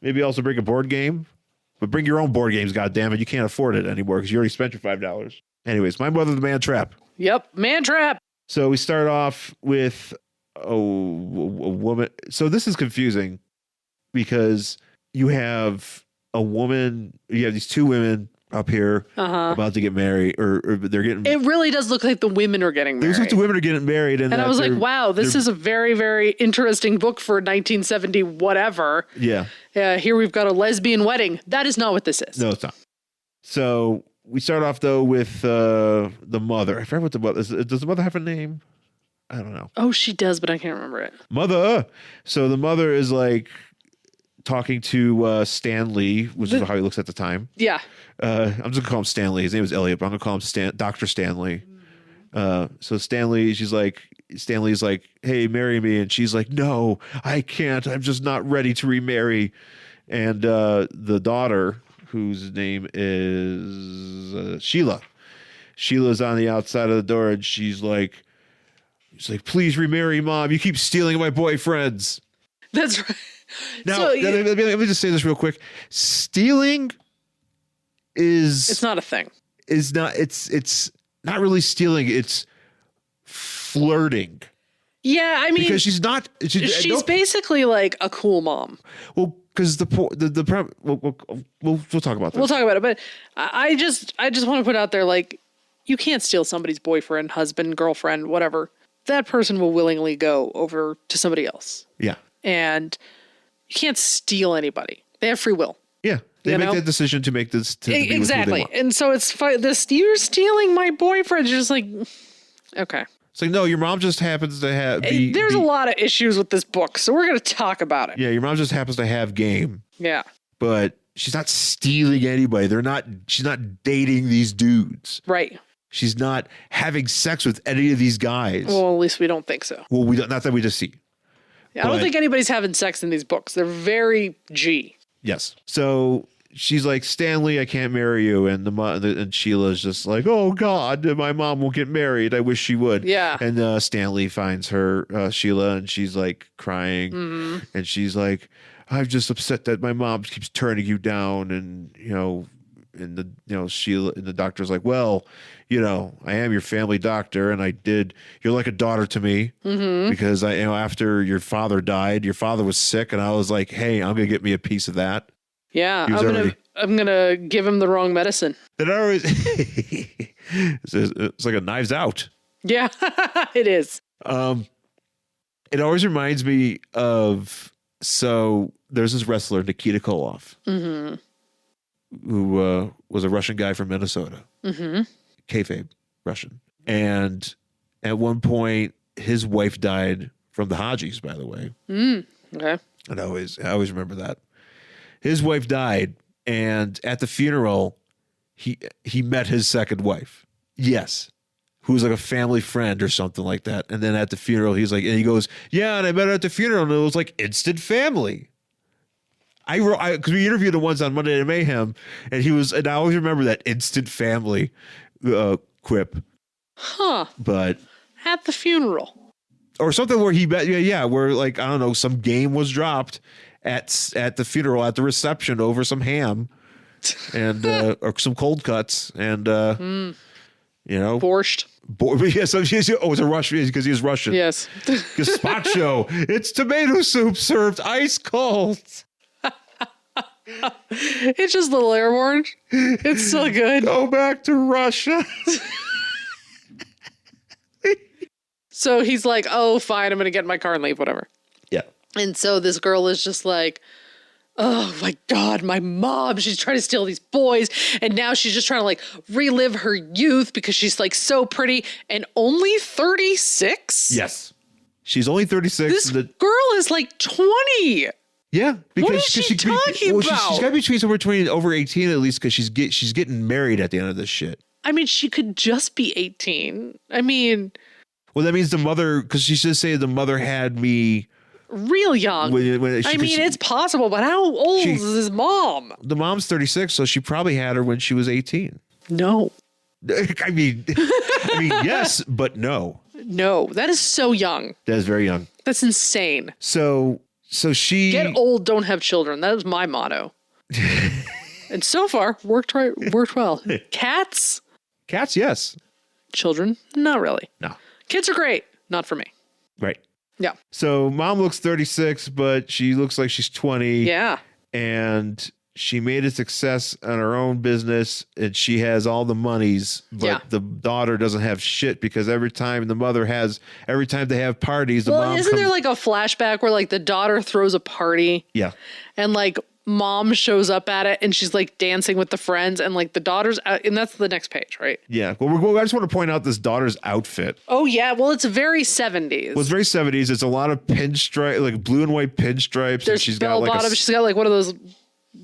Maybe also bring a board game, but bring your own board games. God damn it, you can't afford it anymore because you already spent your $5. Anyways, My Mother, the Mantrap. Yep, Mantrap. So we start off with a woman. So this is confusing because you have a woman. You have these two women up here about to get married, or they're getting. It really does look like the women are getting married. It looks like the women are getting married, and I was like, "Wow, this is a very, very interesting book for 1970 whatever." Yeah. Here we've got a lesbian wedding. That is not what this is. No, it's not. So we start off though with the mother. I forget what the mother is. Does the mother have a name? I don't know. Oh, she does, but I can't remember it. Mother. So the mother is like talking to Stanley, which is how he looks at the time. Yeah. I'm just gonna call him Stanley. His name is Elliot, but I'm gonna call him Dr. Stanley. So Stanley's like, hey, marry me. And she's like, no, I can't. I'm just not ready to remarry. And the daughter, whose name is Sheila. Sheila's on the outside of the door, and she's like, please remarry, Mom. You keep stealing my boyfriends. That's right. Now, let me just say this real quick. Stealing it's not a thing. It's not really stealing. It's flirting. Yeah, I mean, because she's basically like a cool mom. Well, because we'll talk about that. We'll talk about it, but I just want to put out there, like, you can't steal somebody's boyfriend, husband, girlfriend, whatever. That person will willingly go over to somebody else. Yeah. And you can't steal anybody. They have free will. Yeah. They make that decision to make this. Exactly. And so it's you're stealing my boyfriend. You're just like, okay. It's like, no, your mom just happens to have. There's a lot of issues with this book, so we're going to talk about it. Yeah, your mom just happens to have game. Yeah. But she's not stealing anybody. She's not dating these dudes. Right. She's not having sex with any of these guys. Well, at least we don't think so. Well, not that we just see. Yeah, I don't think anybody's having sex in these books. They're very G. Yes. So she's like, Stanley, I can't marry you. And and Sheila's just like, oh God, my mom won't get married. I wish she would. Yeah. And Stanley finds her, Sheila, and she's like crying. Mm-hmm. And she's like, I'm just upset that my mom keeps turning you down. And, Sheila and the doctor's like, well, I am your family doctor, and you're like a daughter to me, because after your father died, your father was sick, and I was like, hey, I'm going to get me a piece of that. Yeah. I'm going to give him the wrong medicine. It's like a Knives Out. Yeah, it is. It always reminds me of, so there's this wrestler, Nikita Koloff, who was a Russian guy from Minnesota. Mm-hmm. Kayfabe Russian. And at one point, his wife died from the Hajis, by the way. Okay. And I always remember that. His wife died, and at the funeral, he met his second wife. Yes. Who was like a family friend or something like that. And then at the funeral, he goes, yeah, and I met her at the funeral, and it was like instant family. Because we interviewed him once on Monday Night Mayhem, and I always remember that instant family quip. Huh. But at the funeral. Or something where where, like, I don't know, some game was dropped at the funeral, at the reception, over some ham and or some cold cuts and borscht. Yes, it's a Russian, because he was Russian. Yes. Gazpacho. It's tomato soup served ice cold. It's just a little airborne. It's so good. Go back to Russia. So he's like, oh, fine, I'm going to get in my car and leave, whatever. Yeah. And so this girl is just like, oh my God, my mom, she's trying to steal these boys. And now she's just trying to like relive her youth because she's like so pretty and only 36. Yes. She's only 36. This girl is like 20. Yeah, because what is she talking about? She's got to be somewhere over 18 at least, because she's getting married at the end of this shit. I mean, she could just be 18. I mean, well, that means the mother, because she should say the mother had me real young. It's possible, but how old is his mom? The mom's 36, so she probably had her when she was 18. No. I mean, yes, but no. No, that is so young. That is very young. That's insane. So she get old, don't have children. That was my motto. And so far, worked well. Cats, yes. Children, not really. No. Kids are great, not for me. Right. Yeah. So mom looks 36, but she looks like she's 20. Yeah. And she made a success on her own business, and she has all the monies, but the daughter doesn't have shit, because every time they have parties, the mom isn't there like a flashback where like the daughter throws a party? Yeah. And like mom shows up at it and she's like dancing with the friends and like the daughter's out, and that's the next page, right? Yeah. Well, I just want to point out this daughter's outfit. Oh yeah. Well, it's very 70s. Well, it's very 70s. It's a lot of pinstripe, like blue and white pinstripes. There's and she's bell got like bottom. She's got like one of those,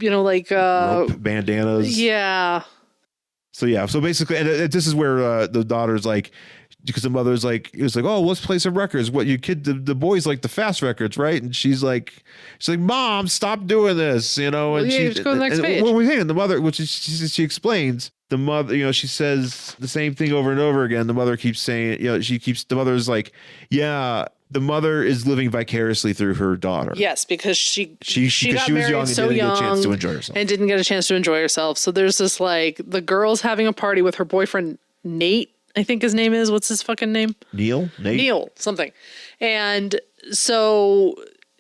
like rope bandanas. Yeah. So yeah. So basically, and this is where the daughter's like, because the mother's like, it was like, oh, let's play some records. What you kid, the boys like the fast records, right? And she's like, Mom, stop doing this, And yeah, she, just go to the next page. What we're saying, the mother, which she explains, the mother, she says the same thing over and over again. The mother keeps saying, the mother's like, yeah, the mother is living vicariously through her daughter. Yes, because she was got married young and so didn't young get a chance to enjoy herself. and didn't get a chance to enjoy herself. So there's this like the girl's having a party with her boyfriend Nate. I think his name is, what's his fucking name? Neil, something. And so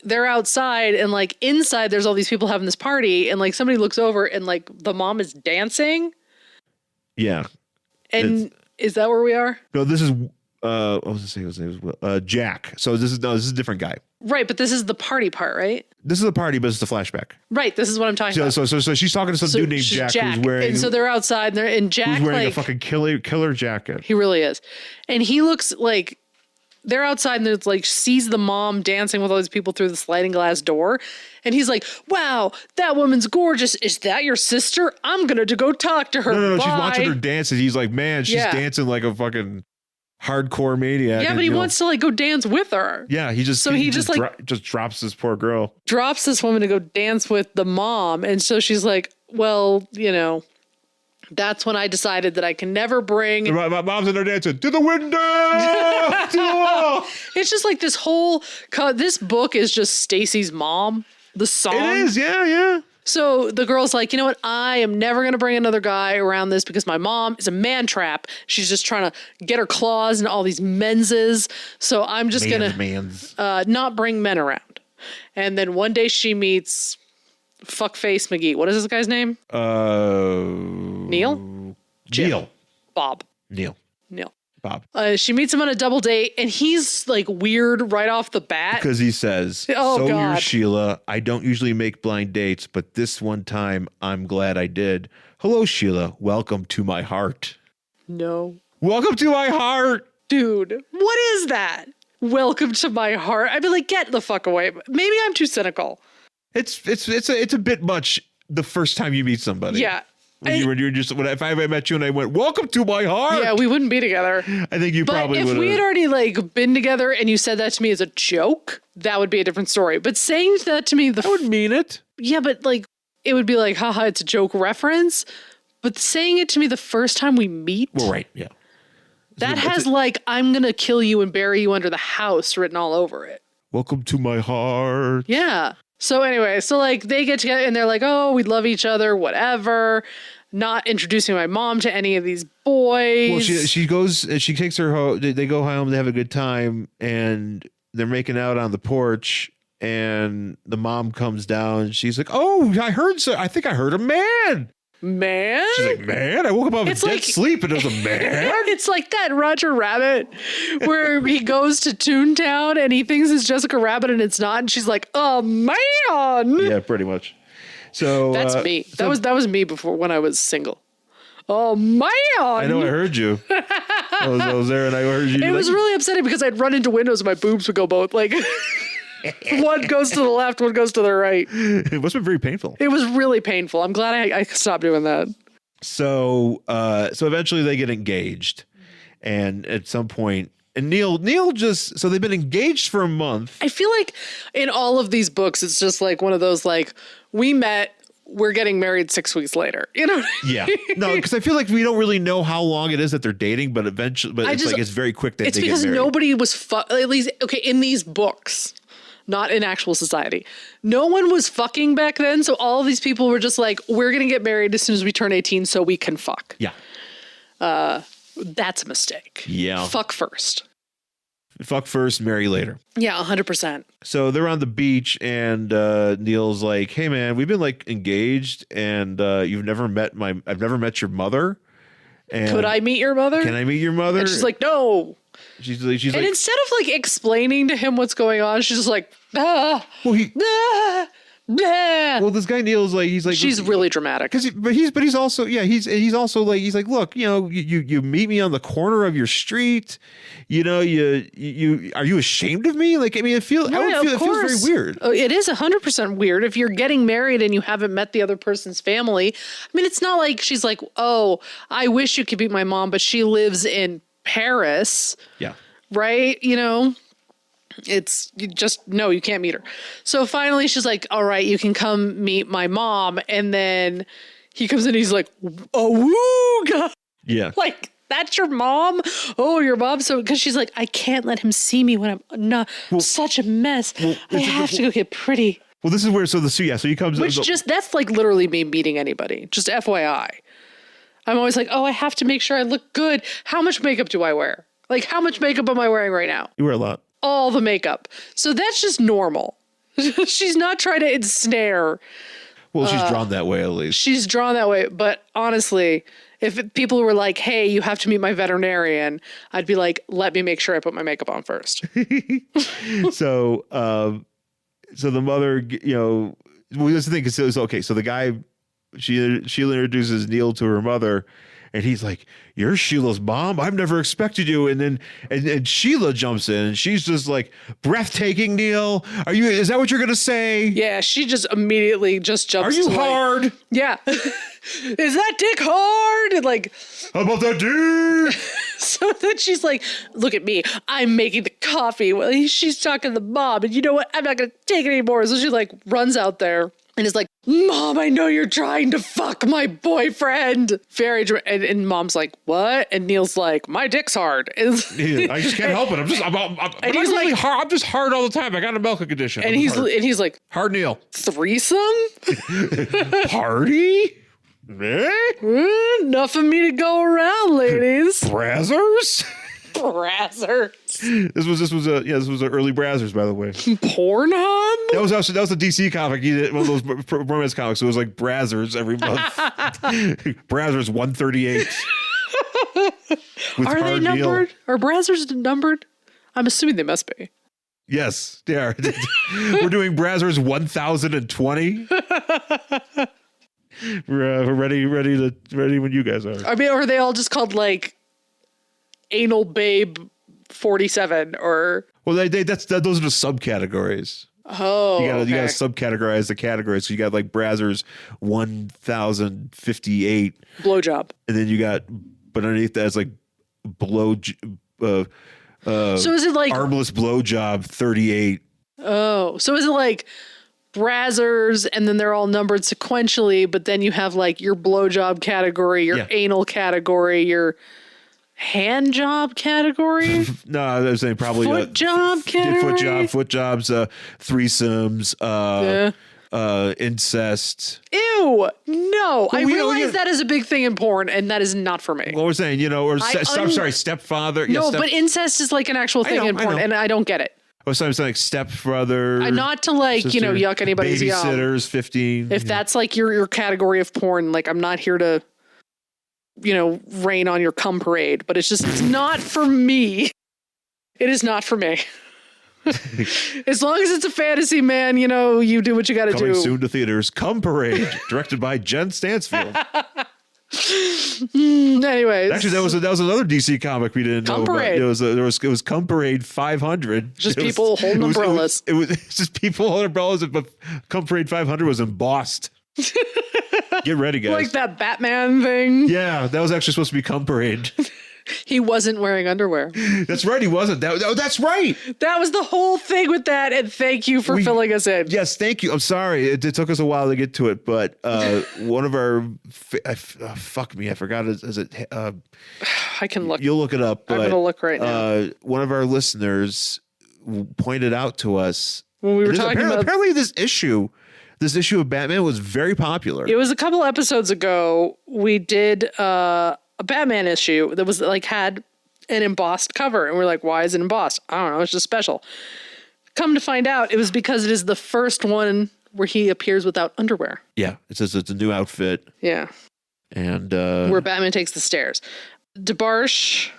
they're outside and like inside there's all these people having this party and like somebody looks over and like the mom is dancing. Yeah. And is that where we are? No, this is, what was I saying? His name was Jack. So this is a different guy. Right. But this is the party part, right? This is the party, but it's the flashback. Right. This is what I'm talking about. So she's talking to some dude named Jack who's wearing, and so they're outside and Jack who's wearing like, a fucking killer jacket. He really is. And he looks like they're outside and it's like sees the mom dancing with all these people through the sliding glass door. And he's like, wow, that woman's gorgeous. Is that your sister? I'm going to go talk to her. No, Bye. she's watching her dance and he's like, man, she's dancing like a fucking hardcore maniac. Yeah, but he wants to like go dance with her. Yeah, he just drops this poor girl. Drops this woman to go dance with the mom. And so she's like, well, that's when I decided that I can never bring. My mom's in there dancing to the window. To the wall. It's just like this book is just Stacy's mom. The song. It is, yeah. So the girl's like, you know what? I am never going to bring another guy around this because my mom is a Mantrap. She's just trying to get her claws in all these menses. So I'm just going to not bring men around. And then one day she meets Fuckface McGee. What is this guy's name? Neil? Jim. Neil. Bob. Neil. Bob. She meets him on a double date, and he's like weird right off the bat. Because he says, God. You're Sheila. I don't usually make blind dates, but this one time I'm glad I did. Hello, Sheila. Welcome to my heart. No. Welcome to my heart. Dude, what is that? Welcome to my heart. I'd be like, get the fuck away. Maybe I'm too cynical. It's a bit much the first time you meet somebody. Yeah. If I met you and I went, welcome to my heart. Yeah, we wouldn't be together. I think you probably would have. If we had already like been together and you said that to me as a joke, that would be a different story. But saying that to me, I would mean it. Yeah, but like, it would be like, haha, it's a joke reference. But saying it to me the first time we meet. Well, right, yeah. That has like, I'm going to kill you and bury you under the house written all over it. Welcome to my heart. Yeah. So anyway, so like they get together and they're like, oh, we love each other, whatever. Not introducing my mom to any of these boys. Well, she goes, she takes her home. They go home, they have a good time, and they're making out on the porch. And the mom comes down. She's like, oh, I think I heard a man. Man? She's like, man? I woke up out of dead sleep and it was a man? It's like that Roger Rabbit where he goes to Toontown and he thinks it's Jessica Rabbit and it's not. And she's like, oh, man. Yeah, pretty much. So that's me. That was me before when I was single. Oh, man. I know I heard you. I was there and I heard you. It was really upsetting because I'd run into windows and my boobs would go both like... One goes to the left, one goes to the right. It must have been very painful. It was really painful. I'm glad I stopped doing that. So eventually they get engaged. And at some point, and Neil just, so they've been engaged for a month. I feel like in all of these books, it's just like one of those, like, we met, we're getting married 6 weeks later. You know what I mean? Yeah. No, because I feel like we don't really know how long it is that they're dating, but eventually, it's very quick that they get married. It's because nobody was, at least, okay, in these books, not in actual society. No one was fucking back then. So all of these people were just like, we're going to get married as soon as we turn 18 so we can fuck. Yeah. That's a mistake. Yeah. Fuck first. Fuck first, marry later. Yeah, 100%. So they're on the beach and Neil's like, hey man, we've been like engaged and I've never met your mother. And could I meet your mother? Can I meet your mother? And she's like, no. She's and like, instead of like explaining to him what's going on, she's just like, Yeah. Well, this guy Neil's like, he's like, She's really dramatic. but he's also, yeah, he's also like, he's like, look, you meet me on the corner of your street, you are you ashamed of me? Like, I mean, it feels very weird. It is 100% weird if you're getting married and you haven't met the other person's family. I mean, it's not like she's like, oh, I wish you could be my mom, but she lives in Paris. Yeah. Right? No, you can't meet her. So finally she's like, all right, you can come meet my mom. And then he comes in and he's like, oh, woo. Yeah. Like, that's your mom? Oh, your mom. So, because she's like, I can't let him see me when I'm such a mess. I have to go get pretty. Well, this is where, so he comes. That's like literally me meeting anybody. Just FYI. I'm always like, oh, I have to make sure I look good. How much makeup do I wear? Like, how much makeup am I wearing right now? You wear a lot. All the makeup. So that's just normal. She's not trying to ensnare. Well, she's drawn that way, at least. She's drawn that way. But honestly, if people were like, hey, you have to meet my veterinarian, I'd be like, let me make sure I put my makeup on first. So the mother, well, that's the thing. Cause okay. So the guy, Sheila introduces Neil to her mother, and he's like, you're Sheila's mom? I've never expected you. And then and Sheila jumps in and she's just like, breathtaking, Neil. Is that what you're going to say? Yeah, she just immediately just jumps. Are you hard? Like, yeah. Is that dick hard? And like, how about that dick? So then she's like, look at me. I'm making the coffee. Well, she's talking to the mom. And you know what? I'm not going to take it anymore. So she like runs out there and is like, Mom, I know you're trying to fuck my boyfriend. And Mom's like, what? And Neil's like, my dick's hard. I just can't help it. I'm just hard all the time. I got a medical condition. And he's like, hard Neil. Threesome? Party? Enough of me to go around, ladies. Brazzers? Brazzers. This was an early Brazzers, by the way. Pornhub? That was a DC comic. He did one of those romance comics. So it was like Brazzers every month. Brazzers 138. Are they numbered? Are Brazzers numbered? I'm assuming they must be. Yes, they are. We're doing Brazzers 1020. We're ready when you guys are. I mean, are they all just called like Anal Babe 47 or? Well, those are the subcategories. Oh, you gotta subcategorize the categories. So you got like Brazzers 1058 blowjob, and then you got, but underneath that is like so is it like armless blowjob 38? Oh, so is it like Brazzers and then they're all numbered sequentially, but then you have like your blowjob category, your anal category, your hand job category? No, I was saying probably foot job category. Foot jobs, threesomes, incest. Ew, no. I realize that is a big thing in porn, and that is not for me. What we're saying, stepfather. No, but incest is like an actual thing in porn, and I don't get it. Or something like stepbrother. Not to like, sister, yuck anybody's yum. Babysitters, 15. If that's like your category of porn, like I'm not here to, rain on your cum parade, but it's not for me. It is not for me. As long as it's a fantasy, man, you do what you got to do. Coming soon to theaters, Cum Parade, directed by Jen Stansfield. Anyways, actually, that was another DC comic we didn't know about. It was Cum Parade 500. Just people holding umbrellas. It was just people holding umbrellas, but Cum Parade 500 was embossed. Get ready, guys! Like that Batman thing. Yeah, that was actually supposed to be Cum Parade. He wasn't wearing underwear. That's right, he wasn't. That's right. That was the whole thing with that, and thank you for filling us in. Yes, thank you. I'm sorry. It took us a while to get to it, but one of our... fuck me, I forgot. Is it... I can look. You'll look it up. But, I'm going to look right now. One of our listeners pointed out to us... When we were talking about... Apparently this issue of Batman was very popular. It was a couple episodes ago. We did... a Batman issue that was like had an embossed cover, and we're like, why is it embossed? I don't know, it's just special. Come to find out, it was because it is the first one where he appears without underwear. Yeah, it says it's a new outfit. Yeah. And where Batman takes the stairs. DeBarche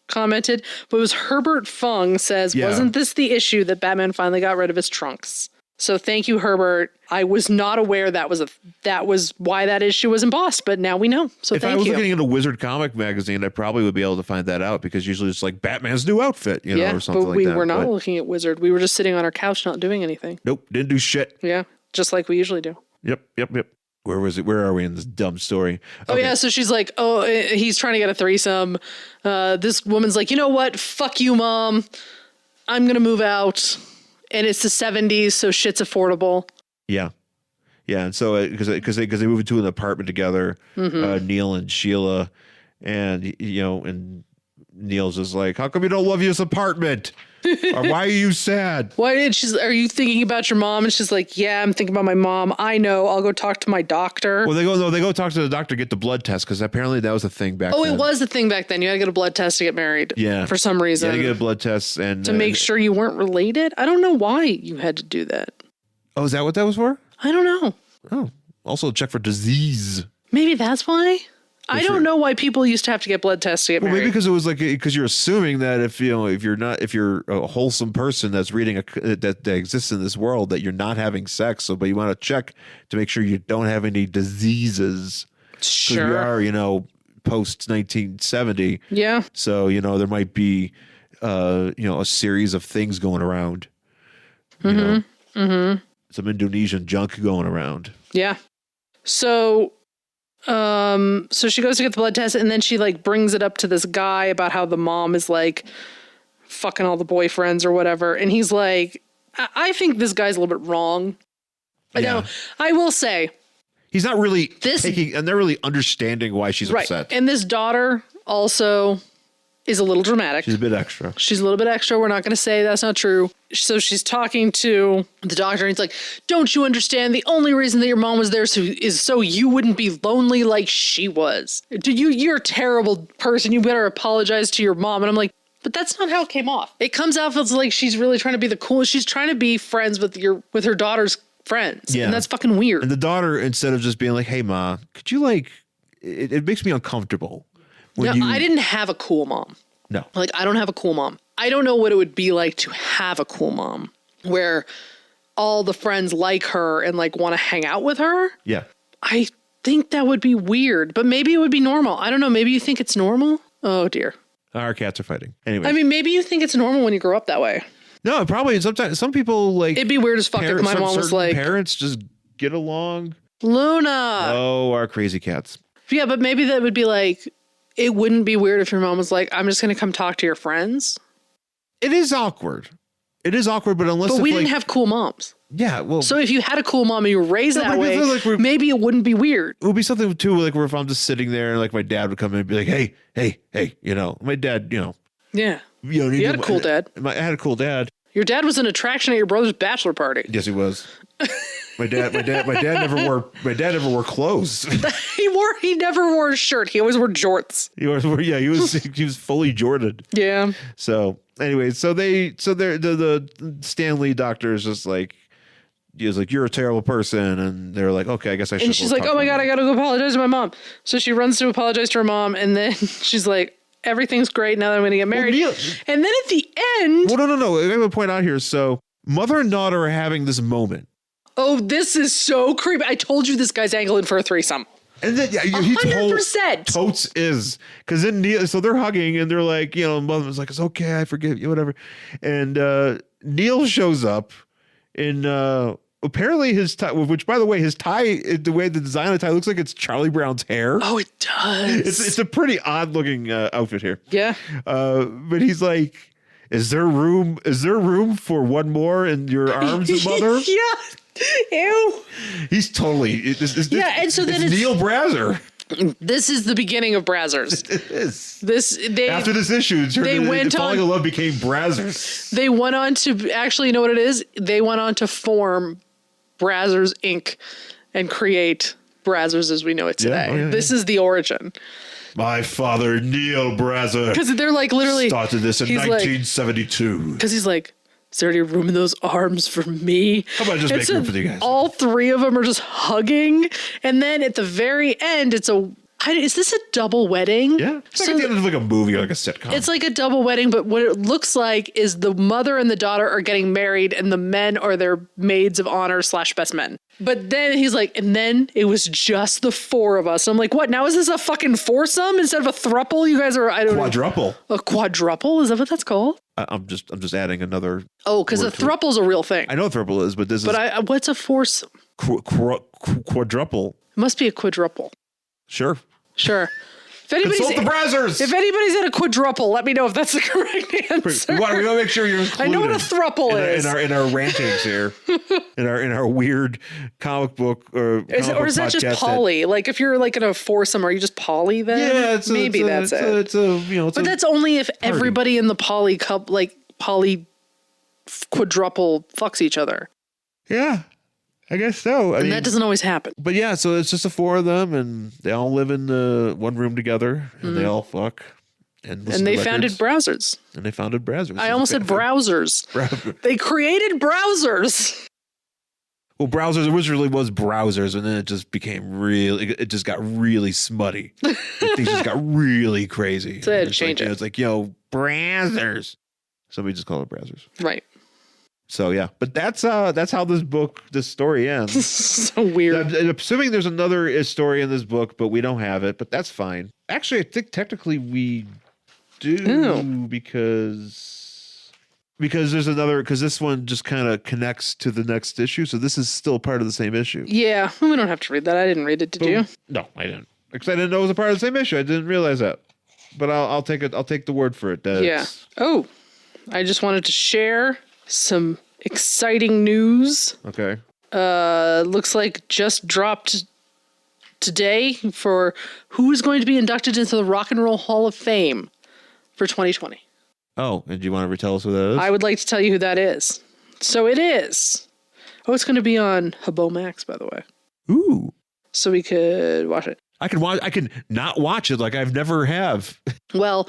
commented, but it was Herbert Fung says, wasn't this the issue that Batman finally got rid of his trunks? So thank you, Herbert. I was not aware that was why that issue was embossed, but now we know. So If thank you. I was looking at a Wizard comic magazine, I probably would be able to find that out because usually it's like Batman's new outfit, you know, or something but like we that. were not looking at Wizard. We were just sitting on our couch not doing anything. Nope, didn't do shit. Yeah, just like we usually do. Yep. Where was it? Where are we in this dumb story? Oh, yeah. So she's like, he's trying to get a threesome. This woman's like, you know what? Fuck you, Mom. I'm going to move out. And it's the 70s, so shit's affordable. Yeah. And so because they move into an apartment together, Neil and Sheila, and and Neil's just like, how come you don't love this apartment? Or why are you sad? Are you thinking about your mom? And she's like, yeah, I'm thinking about my mom. I know. I'll go talk to my doctor. Well, they go talk to the doctor, get the blood test, because apparently that was a thing back then. Oh, it was a thing back then. You had to get a blood test to get married. Yeah. For some reason. You had to get a blood test and to make sure you weren't related. I don't know why you had to do that. Oh, is that what that was for? I don't know. Oh, also check for disease. Maybe that's why. I don't know why people used to have to get blood tests to get married. Maybe because it was like because you're assuming that if you're a wholesome person that's reading that exists in this world, that you're not having sex. But you want to check to make sure you don't have any diseases. Sure. We are post 1970. Yeah. So there might be a series of things going around. Some Indonesian junk going around. Yeah. So she goes to get the blood test, and then she like brings it up to this guy about how the mom is like fucking all the boyfriends or whatever. And he's like, I think this guy's a little bit wrong. Yeah. Now, I will say he's not really and they're really understanding why she's upset. And this daughter also is a little dramatic. She's a bit extra. She's a little bit extra. We're not going to say that's not true. So she's talking to the doctor, and he's like, don't you understand? The only reason that your mom was there is so you wouldn't be lonely like she was. You're a terrible person. You better apologize to your mom. And I'm like, but that's not how it came off. It comes out feels like she's really trying to be the coolest. She's trying to be friends with her daughter's friends. Yeah. And that's fucking weird. And the daughter, instead of just being like, hey, Ma, could you it makes me uncomfortable. I didn't have a cool mom. No. Like, I don't have a cool mom. I don't know what it would be like to have a cool mom where all the friends like her and like want to hang out with her. Yeah. I think that would be weird, but maybe it would be normal. I don't know. Maybe you think it's normal. Oh dear. Our cats are fighting. Anyway. I mean, maybe you think it's normal when you grow up that way. No, probably sometimes some people like it'd be weird as fuck if my mom was like, parents just get along. Luna. Oh, our crazy cats. Yeah, but maybe that would be like, it wouldn't be weird if your mom was like, I'm just going to come talk to your friends. It is awkward. But we didn't have cool moms. Yeah, well. So if you had a cool mom and you were raised that way, maybe it wouldn't be weird. It would be something too, like where if I'm just sitting there and like my dad would come in and be like, hey, my dad, Yeah. You had a cool dad. I had a cool dad. Your dad was an attraction at your brother's bachelor party. Yes, he was. My dad never wore clothes. He never wore a shirt. He always wore jorts. He was fully Jordan. Yeah. So anyway, the Stanley doctor is just like, he was like, you're a terrible person, and they're like, okay, I guess I should. And she's like, oh my god, I gotta go apologize to my mom. So she runs to apologize to her mom, and then she's like, everything's great now that I'm gonna get married. And then at the end, well, no, I have a point out here. So mother and daughter are having this moment. Oh, this is so creepy. I told you this guy's angling for a threesome. And then, 100%. Totes is. Because then Neil, so they're hugging and they're like, mother's like, it's okay, I forgive you, whatever. And Neil shows up in apparently his tie, which by the way, his tie, the way the design of the tie looks like it's Charlie Brown's hair. Oh, it does. It's a pretty odd looking outfit here. Yeah. But he's like, is there room for one more in your arms, mother? Yeah. Ew. He's totally. And so then it's Neil Brazzers. This is the beginning of Brazzers. It is. After this issue, Falling in Love became Brazzers. They went on to actually, you know what it is? They went on to form Brazzers Inc. and create Brazzers as we know it today. Yeah. This is the origin. My father, Neil Brazzers, because they're like literally started this in 1972. Because he's like, is there any room in those arms for me? How about just make room for you guys? All three of them are just hugging. And then at the very end, Is this a double wedding? Yeah. It's like at the end of like a movie or like a sitcom. It's like a double wedding, but what it looks like is the mother and the daughter are getting married and the men are their maids of honor / best men. But then he's like, and then it was just the 4 of us. And I'm like, what? Now is this a fucking foursome instead of a thruple? You guys are, I don't Quadruple. know. A quadruple? Is that what that's called? I'm just adding another. Oh, because a thruple's a real thing. I know a thruple is, but this is. But what's a foursome? Quadruple. It must be a quadruple. Sure. Sure. If Consult the Brazzers. If anybody's at a quadruple, let me know if that's the correct answer. We want to make sure you're included. I know what a thruple is. In our rantings here, in our weird comic book is that just poly? Like if you're like in a foursome, are you just poly then? Yeah, that's it. But that's only if everybody in the poly quadruple fucks each other. Yeah. I guess so. And that doesn't always happen. But yeah, so it's just the 4 of them, and they all live in one room together, and they all fuck. And they founded Brazzers. And they founded Brazzers. I almost said browsers. They created browsers. Well, browsers originally was browsers, and then it just became it just got really smutty. Things just got really crazy. So they had to change it. It's like, browsers. Somebody just called it browsers. Right. So yeah, but that's how this story ends. So weird. I'm assuming there's another story in this book, but we don't have it. But that's fine. Actually, I think technically we do because there's another, because this one just kind of connects to the next issue. So this is still part of the same issue. Yeah, we don't have to read that. I didn't read it. Did you? No, I didn't. Because I didn't know it was a part of the same issue. I didn't realize that. But I'll take it. I'll take the word for it. Yeah. Oh, I just wanted to share some exciting news. Okay. Looks like just dropped today for who is going to be inducted into the Rock and Roll Hall of Fame for 2020. Oh, and do you want to retell us who that is? I would like to tell you who that is. So it is. Oh, it's going to be on Habo Max, by the way. Ooh. So we could watch it. I can not watch it like I've never have. Well,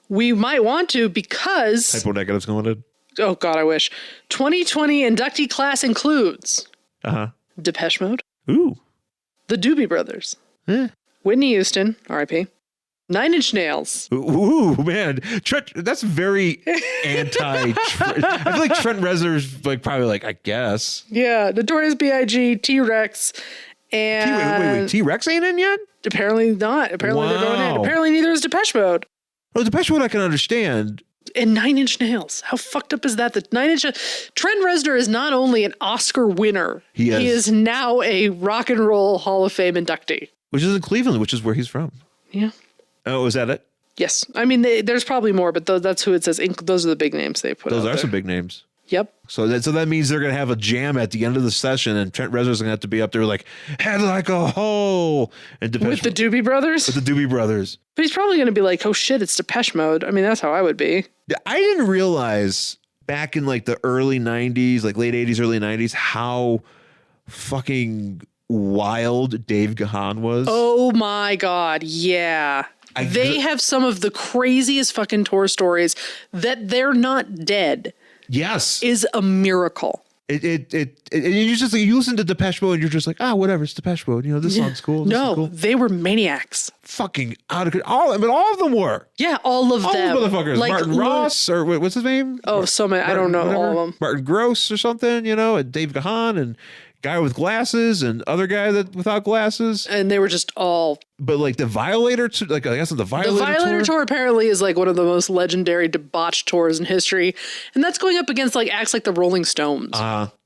we might want to because Typo negatives going in. Oh, God, I wish. 2020 inductee class includes Depeche Mode. Ooh. The Doobie Brothers. Whitney Houston, R.I.P. 9 Inch Nails. Ooh, man. Trent, that's very anti. I feel like Trent Reznor's like probably like, I guess. Yeah. Notorious B.I.G., T-Rex, and... Wait. T-Rex ain't in yet? Apparently not. Apparently they're going in. Apparently neither is Depeche Mode. Well, Depeche Mode I can understand. And 9 Inch Nails. How fucked up is that? That 9 Inch... Trent Reznor is not only an Oscar winner, he is now a Rock and Roll Hall of Fame inductee. Which is in Cleveland, which is where he's from. Yeah. Oh, is that it? Yes. I mean, there's probably more, but that's who it says. Those are the big names they put out Those are there. some big names. Yep. So that means they're going to have a jam at the end of the session, and Trent Reznor's going to have to be up there like, head like a hole. And with the Doobie Brothers? With the Doobie Brothers. But he's probably going to be like, oh shit, it's Depeche Mode. I mean, that's how I would be. I didn't realize back in like the early 90s, like late 80s, early 90s, how fucking wild Dave Gahan was. Oh my God. Yeah. They have some of the craziest fucking tour stories. That they're not dead. Yes. Is a miracle. You just like, you listen to Depeche Mode and you're just like, whatever, it's Depeche Mode. This song's cool. This is cool. They were maniacs. Fucking out of control. All of them were. Yeah, all of them. All those motherfuckers. Like Martin Ross, or what's his name? Oh, so many. I don't know all of them. Martin Gross or something, and Dave Gahan and guy with glasses and other guy that without glasses. And they were just all... But like the Violator, like I guess the Violator tour apparently is like one of the most legendary debauched tours in history, and that's going up against like acts like the Rolling Stones.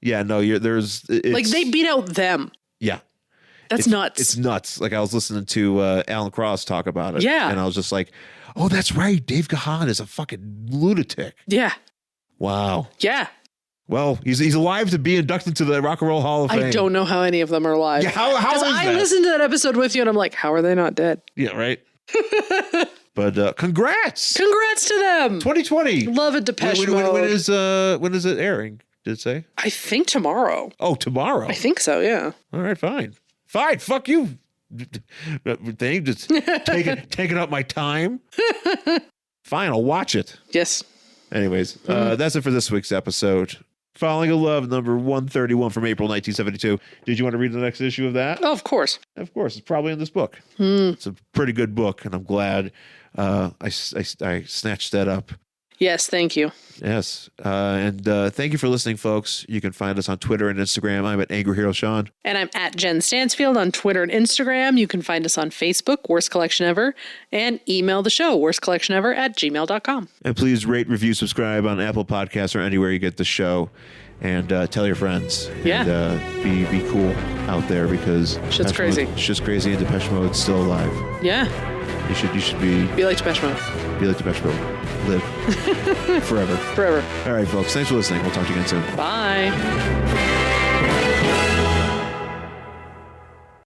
Yeah, no, like they beat out them. Yeah, that's nuts. It's nuts. Like I was listening to Alan Cross talk about it. Yeah, and I was just like, oh, that's right. Dave Gahan is a fucking lunatic. Yeah. Wow. Yeah. Well, he's alive to be inducted to the Rock and Roll Hall of Fame. I don't know how any of them are alive. Yeah, how is that? I listened to that episode with you, and I'm like, how are they not dead? Yeah, right. But congrats! Congrats to them. 2020. Love it, Depeche Mode. When is it airing? Did it say? I think tomorrow. Oh, tomorrow. I think so. Yeah. All right, fine. Fuck you. Thing just taking up my time. Fine, I'll watch it. Yes. Anyways, that's it for this week's episode. Falling in Love, number 131 from April 1972. Did you want to read the next issue of that? Oh, of course. Of course. It's probably in this book. It's a pretty good book, and I'm glad I snatched that up. Yes, thank you. Yes. And thank you for listening, folks. You can find us on Twitter and Instagram. I'm at Angry Hero Sean. And I'm at Jen Stansfield on Twitter and Instagram. You can find us on Facebook, Worst Collection Ever, and email the show, worstcollectionever@gmail.com. And please rate, review, subscribe on Apple Podcasts or anywhere you get the show. And tell your friends. Yeah. And be cool out there because Shit's crazy. Shit's crazy and Depeche Mode's still alive. Yeah. You should be Like Depeche Mode. Be like Depeche Mode. Live forever. Forever. All right, folks. Thanks for listening. We'll talk to you again soon. Bye.